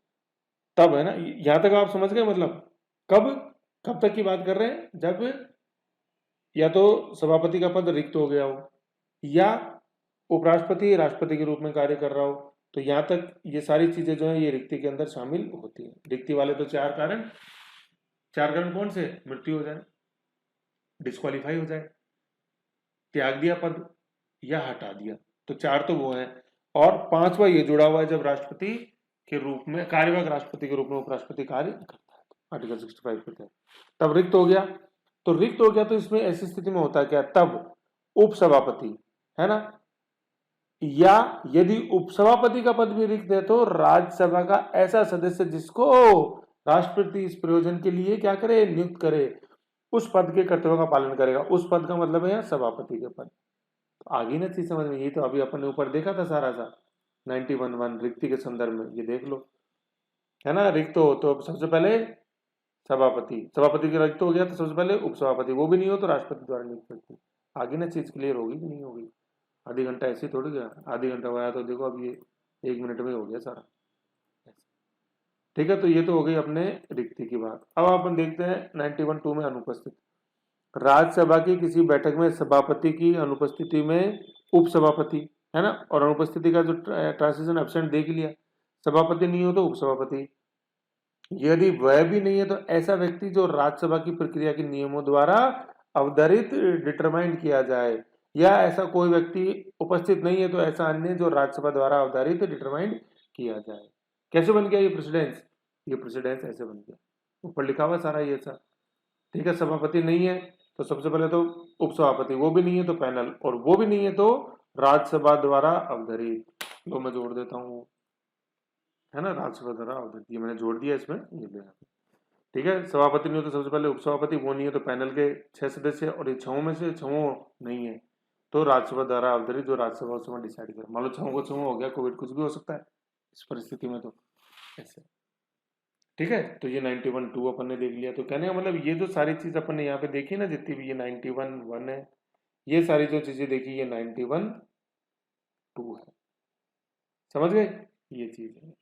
तब है ना, यहां तक आप समझ गए मतलब, कब कब तक की बात कर रहे हैं, जब या तो सभापति का पद रिक्त हो गया हो या उपराष्ट्रपति राष्ट्रपति के रूप में कार्य कर रहा हो, तो यहां तक ये सारी चीजें जो है ये रिक्ति के अंदर शामिल होती है। रिक्ति वाले तो चार कारण कौन से, मृत्यु हो जाए, डिस्क्वालीफाई हो जाए, त्याग दिया पद या हटा दिया, तो चार तो वो है। और पांचवा ये जुड़ा हुआ है जब राष्ट्रपति के रूप में कार्यवाहक राष्ट्रपति के रूप में उपराष्ट्रपति कार्य करता है, आर्टिकल 65 के तहत तब रिक्त हो गया। तो रिक्त हो गया तो इसमें ऐसी स्थिति में होता है क्या, तब उपसभापति है ना, या यदि उपसभापति का पद भी रिक्त है तो राज्यसभा का ऐसा सदस्य जिसको राष्ट्रपति इस प्रयोजन के लिए क्या करे, नियुक्त करे, उस पद के कर्तव्यों का पालन करेगा। उस पद का मतलब है सभापति के पद। तो आगे ना चीज समझ में, ये तो अभी अपन ने ऊपर देखा था सारा सा 91(1) रिक्ति के संदर्भ में, ये देख लो है ना। रिक्त हो तो सबसे पहले सभापति के रिक्त हो गया तो सबसे पहले उपसभापति, वो भी नहीं हो तो राष्ट्रपति द्वारा नियुक्त व्यक्ति। आगे ना चीज क्लियर होगी कि नहीं होगी, आधी घंटा ऐसे थोड़ी गया, आधी घंटा हुआ तो देखो अब ये 1 मिनट में हो गया सारा। ठीक है, तो ये तो हो गई अपने रिक्ति की बात। अब अपन देखते हैं 91(2) में अनुपस्थित। राज्यसभा की किसी बैठक में सभापति की अनुपस्थिति में उपसभापति है ना, और अनुपस्थिति का जो ट्रांसलेशन एब्सेंट देख लिया, सभापति नहीं हो तो उपसभापति, यदि वह भी नहीं है तो ऐसा व्यक्ति जो राज्यसभा की प्रक्रिया के नियमों द्वारा अवधारित डिटरमाइंड किया जाए, या ऐसा कोई व्यक्ति उपस्थित नहीं है तो ऐसा अन्य जो राज्यसभा द्वारा अवधारित डिटरमाइंड किया जाए। कैसे बन गया ये प्रेसिडेंस, ये प्रेसिडेंस ऐसे बन गया, ऊपर लिखा हुआ सारा ये सब। ठीक है, सभापति नहीं है तो सबसे पहले तो उपसभापति, वो भी नहीं है तो पैनल, और वो भी नहीं है तो राज्यसभा द्वारा अवधारित। लो मैं जोड़ देता हूँ, है ना, राज्यसभा द्वारा अवधारित, ये मैंने जोड़ दिया इसमें, ये ले। ठीक है, सभापति नहीं हो तो सबसे पहले उपसभापति, वो नहीं है तो पैनल के 6 सदस्य, और ये 6 में से 6 नहीं है तो राज्यसभा द्वारा अवधारित, जो राज्यसभा उस समय डिसाइड करे। मान लो 6 को 6 हो गया, कोविड कुछ भी हो सकता है इस परिस्थिति में, तो ऐसे। ठीक है, तो ये 91(2) अपन ने देख लिया। तो कहने का मतलब ये जो सारी चीज अपन ने यहाँ पे देखी ना, जितनी भी ये 91(1) है, ये सारी जो चीजें देखी ये 91(2) है, समझ गए ये चीज है।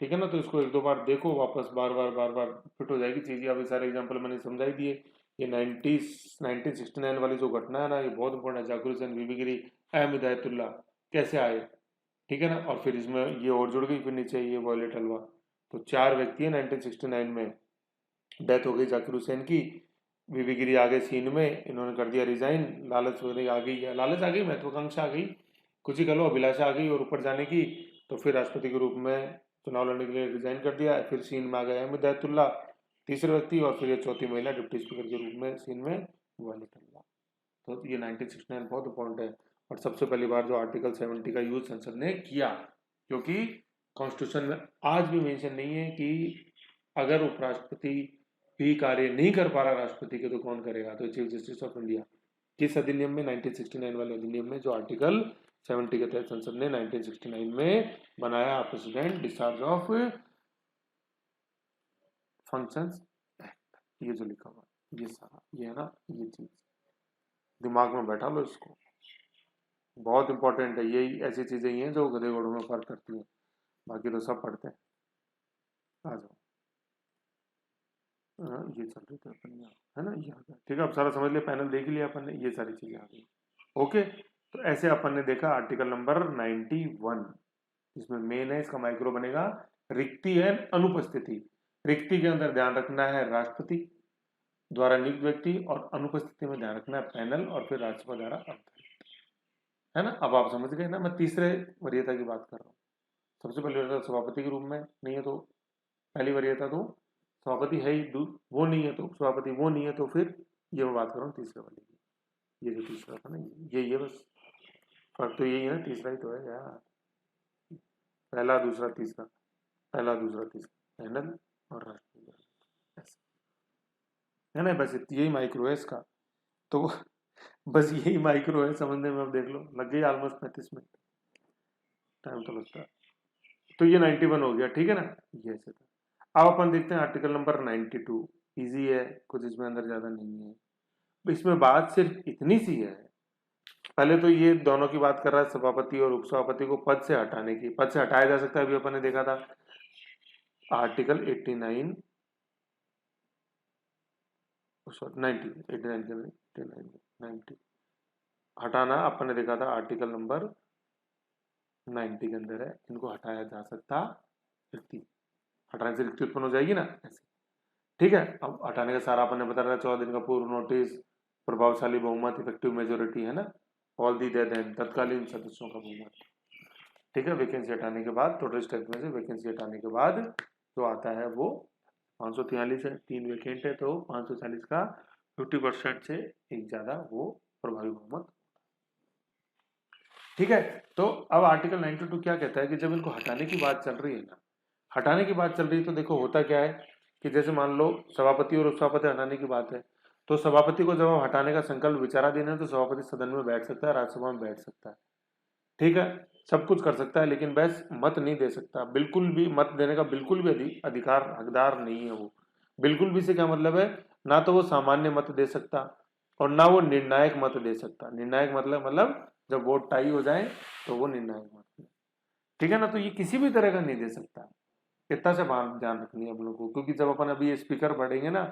ठीक है ना, तो इसको 1-2 बार देखो वापस, बार बार फिट हो जाएगी चीजें। अभी सारे एग्जांपल मैंने समझाई दिए। ये 1969 वाली जो घटना है ना, ये बहुत इंपॉर्टेंट है। जाकिर हुसैन, बीबी गिरी, अहमद हिदायतुल्लाह कैसे आए, ठीक है ना, और फिर इसमें ये और जुड़ गई, फिर नीचे ये वॉयलेट हलवा। तो 4 व्यक्ति है 1969 में डेथ हो गई जाकिर हुसैन की, बीबी गिरी आ गए सीन में, इन्होंने कर दिया रिजाइन, लालच वगैरह आ गई, लालच आ गई, महत्वाकांक्षा आ गई, कुछ ही कह लो, अभिलाषा आ गई और ऊपर जाने की, तो फिर राष्ट्रपति के रूप में चुनाव लड़ने के लिए रिजाइन कर दिया। फिर सीन में आ गए अहमद हिदायतुल्लाह, तीसरे व्यक्ति, और फिर ये चौथी महिला डिप्टी स्पीकर के रूप में सीन में वॉयलेट हलवा। तो ये 1969 बहुत इंपॉर्टेंट है। और सबसे पहली बार जो आर्टिकल 70 का यूज संसद ने किया, क्योंकि कॉन्स्टिट्यूशन में आज भी मेंशन नहीं है कि अगर उपराष्ट्रपति भी कार्य नहीं कर पा रहा राष्ट्रपति के तो कौन करेगा, तो चीफ जस्टिस ऑफ इंडिया। किस अधिनियम में, 1969 वाले अधिनियम में, जो आर्टिकल 70 के तहत संसद ने 1969 में बनाया president discharge of functions act, ये जो लिखा हुआ ये सारा, ये है ना, ये चीज दिमाग में बैठा लो इसको, बहुत इंपॉर्टेंट है। यही ऐसी चीजें ही हैं जो गधे घोड़ों में फर्क करती हैं, बाकी तो सब पढ़ते हैं। आ जाओ, ये चल रही थी अपन यहाँ, है ना, ये आ गया। ठीक है, अब सारा समझ लिया, पैनल देख लिया अपन ने, ये सारी चीजें आ गई। ओके, तो ऐसे अपन ने देखा आर्टिकल नंबर 91, इसमें मेन है, इसका माइक्रो बनेगा रिक्ति है अनुपस्थिति। रिक्ति के अंदर ध्यान रखना है राष्ट्रपति द्वारा नियुक्त व्यक्ति, और अनुपस्थिति में ध्यान रखना है पैनल, और फिर राज्यसभा द्वारा अवधारित, है ना। अब आप समझ गए ना, मैं तीसरे वरीयता की बात कर रहा हूँ। सबसे पहली वरीयता सभापति के रूप में नहीं है तो पहली वरीयता तो सभापति है ही, वो नहीं है तो सभापति, वो नहीं है तो फिर ये मैं बात कर रहा हूँ तीसरे वाले की। ये जो तीसरा था ना, ये बस फर्क तो यही है ना, तीसरा ही तो है यार, पहला दूसरा तीसरा, पहला दूसरा तीसरा, पैनल और राष्ट्रपति, ऐसे है ना, बस यही माइक्रो है इसका। तो बस यही माइक्रो है समझने में। अब देख लो, लग गई ऑलमोस्ट 35 मिनट, टाइम तो लगता है। तो ये 91 हो गया, ठीक है ना, ये ऐसे था। अब अपन देखते हैं आर्टिकल नंबर 92। इजी है, कुछ इसमें अंदर ज्यादा नहीं है। इसमें बात सिर्फ इतनी सी है, पहले तो ये दोनों की बात कर रहा है, सभापति और उपसभापति को पद से हटाने की। पद से हटाया जा सकता है, अभी अपन ने देखा था आर्टिकल 89 सॉरी 90 89 के नहीं 89 90 हटाना अपन ने देखा था आर्टिकल नंबर 90 के अंदर है। इनको हटाया जा सकता, रिक्ति हटाने से रिक्ति उत्पन्न हो जाएगी ना ऐसे। ठीक है, अब हटाने का सारा अपन ने बता रहा 14 दिन का पूर्व नोटिस, प्रभावशाली बहुमत, इफेक्टिव मेजोरिटी है ना, ऑल दी देन तत्कालीन सदस्यों का बहुमत। ठीक है, वैकेंसी हटाने के बाद टोटल स्ट्रेंथ में से वैकेंसी हटाने के बाद जो आता है वो 543 है, 3 वैकेंट है तो 540 का 50% से एक ज्यादा वो प्रभावी बहुमत। ठीक है, तो अब आर्टिकल 92 क्या कहता है कि जब इनको हटाने की बात चल रही है ना, हटाने की बात चल रही है तो देखो होता क्या है कि जैसे मान लो सभापति और उपसभापति हटाने की बात है, तो सभापति को जब हम हटाने का संकल्प विचाराधीन है तो सभापति सदन में बैठ सकता है, राज्यसभा में बैठ सकता है। ठीक है, सब कुछ कर सकता है, लेकिन बस मत नहीं दे सकता। बिल्कुल भी मत देने का बिल्कुल भी अधिकार हकदार नहीं है वो। बिल्कुल भी से क्या मतलब है, ना तो वो सामान्य मत दे सकता और ना वो निर्णायक मत दे सकता। निर्णायक मतलब जब वोट टाई हो जाए तो वो निर्णायक मत दे। ठीक है ना, तो ये किसी भी तरह का नहीं दे सकता। इतना से बात ध्यान रखनी है हम लोग को, क्योंकि जब अपन अभी स्पीकर पढ़ेंगे ना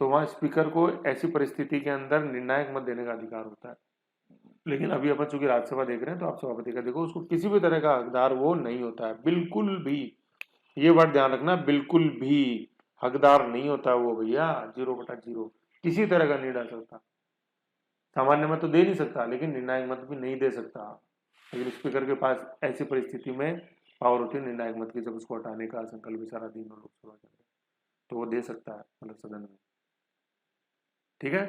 तो वहां स्पीकर को ऐसी परिस्थिति के अंदर निर्णायक मत देने का अधिकार होता है। लेकिन अभी अपन चूंकि राज्यसभा देख रहे हैं तो आप सभापति का देखो, उसको किसी भी तरह का हकदार वो नहीं होता है, बिल्कुल भी। ये वर्ड ध्यान रखना, बिल्कुल भी हकदार नहीं होता वो भैया, 0/0 किसी तरह का नहीं डाल सकता। सामान्य मत तो दे नहीं सकता, लेकिन निर्णायक मत भी नहीं दे सकता। लेकिन स्पीकर के पास ऐसी परिस्थिति में पावर होती है निर्णायक मत की, जब उसको हटाने का संकल्प विचाराधीन हो लोकसभा के अंदर तो वो दे सकता है, मतलब सदन में। ठीक है,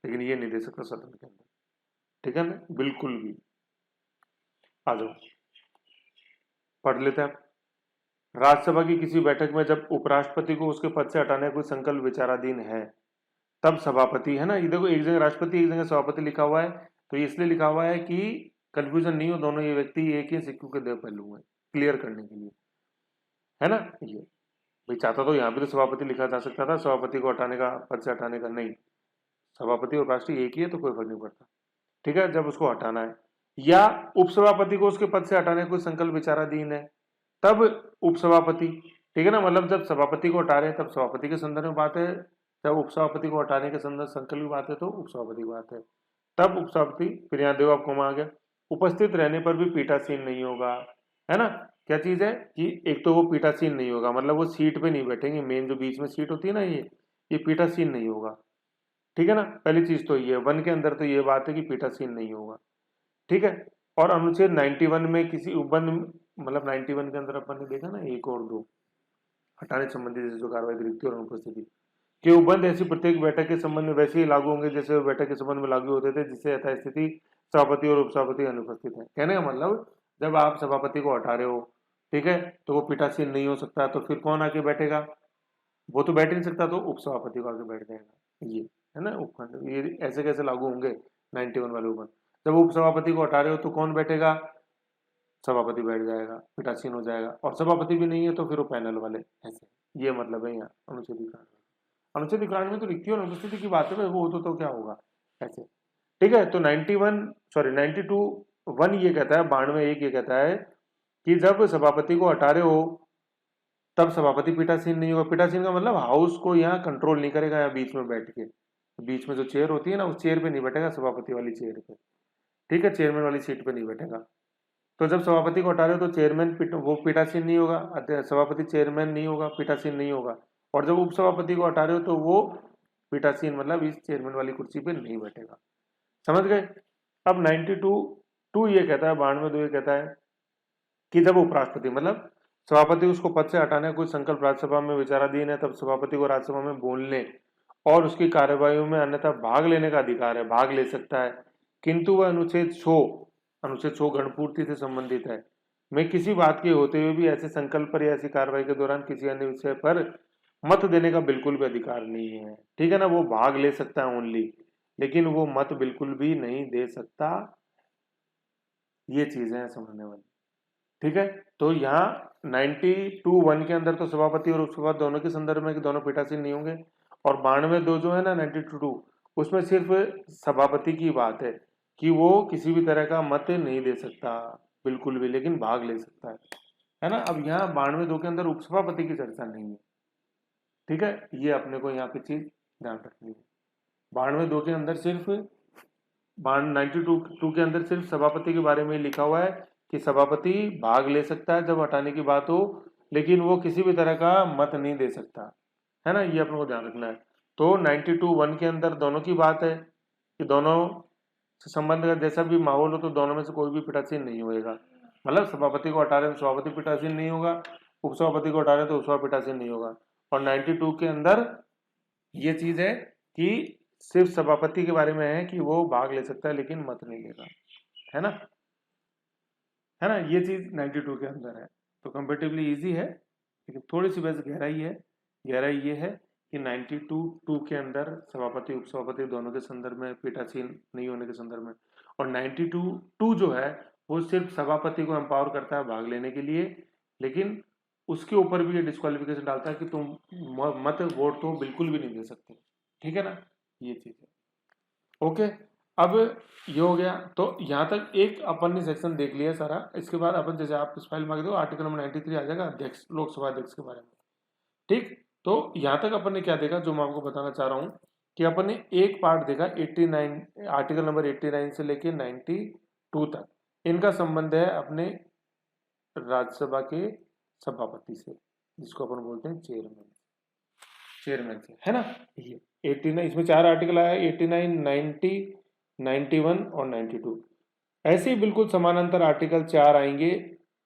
लेकिन ये नहीं दे सकता सदन के अंदर। ठीक है ना, बिल्कुल भी। आ जाओ पढ़ लेते हैं। राज्यसभा की किसी बैठक में जब उपराष्ट्रपति को उसके पद से हटाने का कोई संकल्प विचाराधीन है, तब सभापति, है ना, ये देखो एक जगह राष्ट्रपति एक जगह सभापति लिखा हुआ है, तो ये इसलिए लिखा हुआ है कि कंफ्यूजन नहीं हो, दोनों ये व्यक्ति एक ही सिक्के के दो पहलू हैं, क्लियर करने के लिए, है ना। ये भाई चाहता तो यहाँ पे तो सभापति लिखा जा सकता था, सभापति को हटाने का, पद से हटाने का नहीं, सभापति और राष्ट्रपति एक ही है तो कोई फर्क नहीं पड़ता। ठीक है, जब उसको हटाना है या उपसभापति को उसके पद से हटाने का कोई संकल्प विचाराधीन है तब उपसभापति। ठीक है ना, मतलब जब सभापति को हटा रहे हैं तब सभापति के संदर्भ में बात है, जब उपसभापति को हटाने के संदर्भ संकल्प की बात है तो उपसभापति की बात है, तब उपसभापति। फिर यहाँ देखो आपको आ गया, उपस्थित रहने पर भी पीठासीन नहीं होगा, है ना। क्या चीज है कि एक तो वो पीठासीन नहीं होगा, मतलब वो सीट पे नहीं बैठेंगे, मेन जो बीच में सीट होती है ना, ये पीठासीन नहीं होगा। ठीक है ना, पहली चीज तो ये वन के अंदर तो ये बात है कि पीठासीन नहीं होगा। ठीक है, और अनुच्छेद 91 में किसी उपबंध, मतलब 91 के अंदर अपन ने देखा ना 1 और 2 हटाने संबंधी जैसे जो कार्रवाई रिक्ति और अनुपस्थिति के उपबंध ऐसी प्रत्येक बैठक के संबंध में वैसे ही लागू होंगे जैसे बैठक के संबंध में लागू होते थे, जिससे यथास्थिति सभापति और उपसभापति अनुपस्थित है। कहने का मतलब जब आप सभापति को हटा रहे हो, ठीक है, तो वो पीठासीन नहीं हो सकता, तो फिर कौन आके बैठेगा, वो तो बैठ ही नहीं सकता, तो उपसभापति को आके बैठ जाएगा। ये है ना उपखंड, ये ऐसे कैसे लागू होंगे 91 वाले उपखंड। जब उपसभापति को हटा रहे हो तो कौन बैठेगा, सभापति बैठ जाएगा, पीठासीन हो जाएगा, और सभापति भी नहीं है तो फिर वो पैनल वाले, ऐसे। ये मतलब है यहाँ अनुच्छेद 91। अनुच्छेद 91 में तो रिक्ति और अनुपस्थिति की बात है, वो हो तो क्या होगा ऐसे। ठीक है, तो 92 1 ये कहता है, 92 1 ये कहता है कि जब सभापति को हटा रहे हो तब सभापति पीठासीन नहीं होगा। पीठासीन का मतलब हाउस को यहाँ कंट्रोल नहीं करेगा, यहाँ बीच में बैठ के, बीच में जो चेयर होती है ना उस चेयर पे नहीं बैठेगा, सभापति वाली चेयर पे। ठीक है, चेयरमैन वाली सीट पे नहीं बैठेगा। तो जब सभापति को हटा रहे हो तो चेयरमैन वो पीठासीन नहीं होगा, सभापति चेयरमैन नहीं होगा, पीठासीन नहीं होगा। और जब उपसभापति को हटा रहे हो तो वो पीठासीन मतलब इस चेयरमैन वाली कुर्सी पे नहीं बैठेगा। समझ गए। अब 92 ये कहता है, 92 ये कहता है कि जब उपराष्ट्रपति मतलब सभापति उसको पद से हटाने का कोई संकल्प राज्यसभा में विचाराधीन है, तब सभापति को राज्यसभा में बोलने और उसकी कार्यवाही में अन्यथा भाग लेने का अधिकार है, भाग ले सकता है। किंतु वह अनुच्छेद 100 गणपूर्ति से संबंधित है। मैं किसी बात के होते हुए भी ऐसे संकल्प पर या ऐसी कार्रवाई के दौरान किसी अन्य विषय पर मत देने का बिल्कुल भी अधिकार नहीं है। ठीक है ना, वो भाग ले सकता है ओनली, लेकिन वो मत बिल्कुल भी नहीं दे सकता। ये चीजें हैं समझने वाली। ठीक है, तो यहाँ 92(1) के अंदर तो सभापति और उपसभापति दोनों के संदर्भ में कि दोनों पीठासीन नहीं होंगे, और 92(2) जो है ना 92(2) उसमें सिर्फ सभापति की बात है कि वो किसी भी तरह का मत नहीं दे सकता बिल्कुल भी, लेकिन भाग ले सकता है ना। अब यहाँ 92(2) के अंदर उपसभापति की चर्चा नहीं है, ठीक है, ये अपने को यहाँ पे चीज ध्यान रखनी है। 92(2) के अंदर सिर्फ 92(2) के अंदर सिर्फ सभापति के बारे में लिखा हुआ है कि सभापति भाग ले सकता है जब हटाने की बात हो, लेकिन वो किसी भी तरह का मत नहीं दे सकता, है ना, ये अपने को ध्यान रखना है। तो 92(1) के अंदर दोनों की बात है कि दोनों से संबंध का जैसा भी माहौल हो तो दोनों में से कोई भी पीठासीन नहीं होएगा, मतलब सभापति को हटा रहे तो सभापति पीठासीन नहीं होगा, उपसभापति को हटा रहे तो उपसभा पीठासीन नहीं होगा। और 92 के अंदर ये चीज है कि सिर्फ सभापति के बारे में है कि वो भाग ले सकता है लेकिन मत नहीं लेगा, है ना, है ना, ये चीज 92 के अंदर है। तो कंपेरेटिवली इजी है, लेकिन थोड़ी सी बस गहराई है। गहराई ये है कि 92(2) के अंदर सभापति उपसभापति दोनों के संदर्भ में पीठासीन नहीं होने के संदर्भ में, और 92(2) जो है वो सिर्फ सभापति को एम्पावर करता है भाग लेने के लिए, लेकिन उसके ऊपर भी ये डिस्क्वालिफिकेशन डालता है कि तुम मत वोट तो बिल्कुल भी नहीं दे सकते, ठीक है ना, ये चीज है। ओके, अब ये हो गया, तो यहाँ तक एक अपन ने सेक्शन देख लिया सारा। इसके बाद अपन जैसे आप इस फाइल मांगे दो आर्टिकल नंबर 93 आ जाएगा अध्यक्ष, लोकसभा अध्यक्ष के बारे में, ठीक। तो यहाँ तक अपन ने क्या देखा, जो मैं आपको बताना चाह रहा हूँ कि अपन ने एक पार्ट देखा 89, आर्टिकल नंबर 89 से लेके 92 तक, इनका संबंध है अपने राज्यसभा के सभापति से, जिसको अपन बोलते हैं चेयरमैन, चेयरमैन से, है ना। ये 89, इसमें 4 आर्टिकल आया, 89, 90, 91 और 92। ऐसे ही बिल्कुल समानांतर आर्टिकल 4 आएंगे,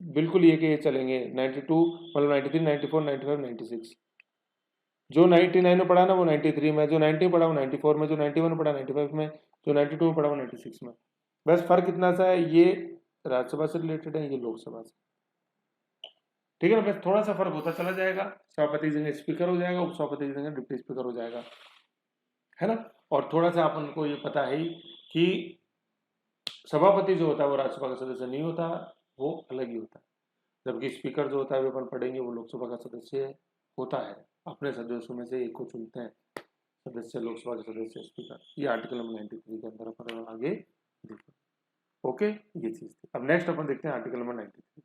बिल्कुल ये के चलेंगे 92, मतलब 93, 94, 95, 96। जो 99 में पढ़ा ना वो 93 में, जो 90 पढ़ा वो 94 में, जो 91 पढ़ा 95 में, जो 92 में पढ़ा वो 96 में। बस फर्क इतना सा है, ये राज्यसभा से रिलेटेड है, ये लोकसभा से, ठीक है ना। बस थोड़ा सा फर्क होता चला जाएगा, सभापति की जगह स्पीकर हो जाएगा, उपसभापति की जगह डिप्टी स्पीकर हो जाएगा, है ना। और थोड़ा सा अपन को ये पता है कि सभापति जो होता है वो राज्यसभा का सदस्य नहीं होता, वो अलग ही होता है, जबकि स्पीकर जो होता है वो अपन पढ़ेंगे वो लोकसभा का सदस्य होता है, अपने सदस्यों में से एक को चुनते हैं सदस्य, लोकसभा के सदस्य स्पीकर। ये आर्टिकल नंबर 93 के अंदर अपन आगे देखो। ओके, ये चीज थी। अब नेक्स्ट अपन देखते हैं आर्टिकल नंबर 93।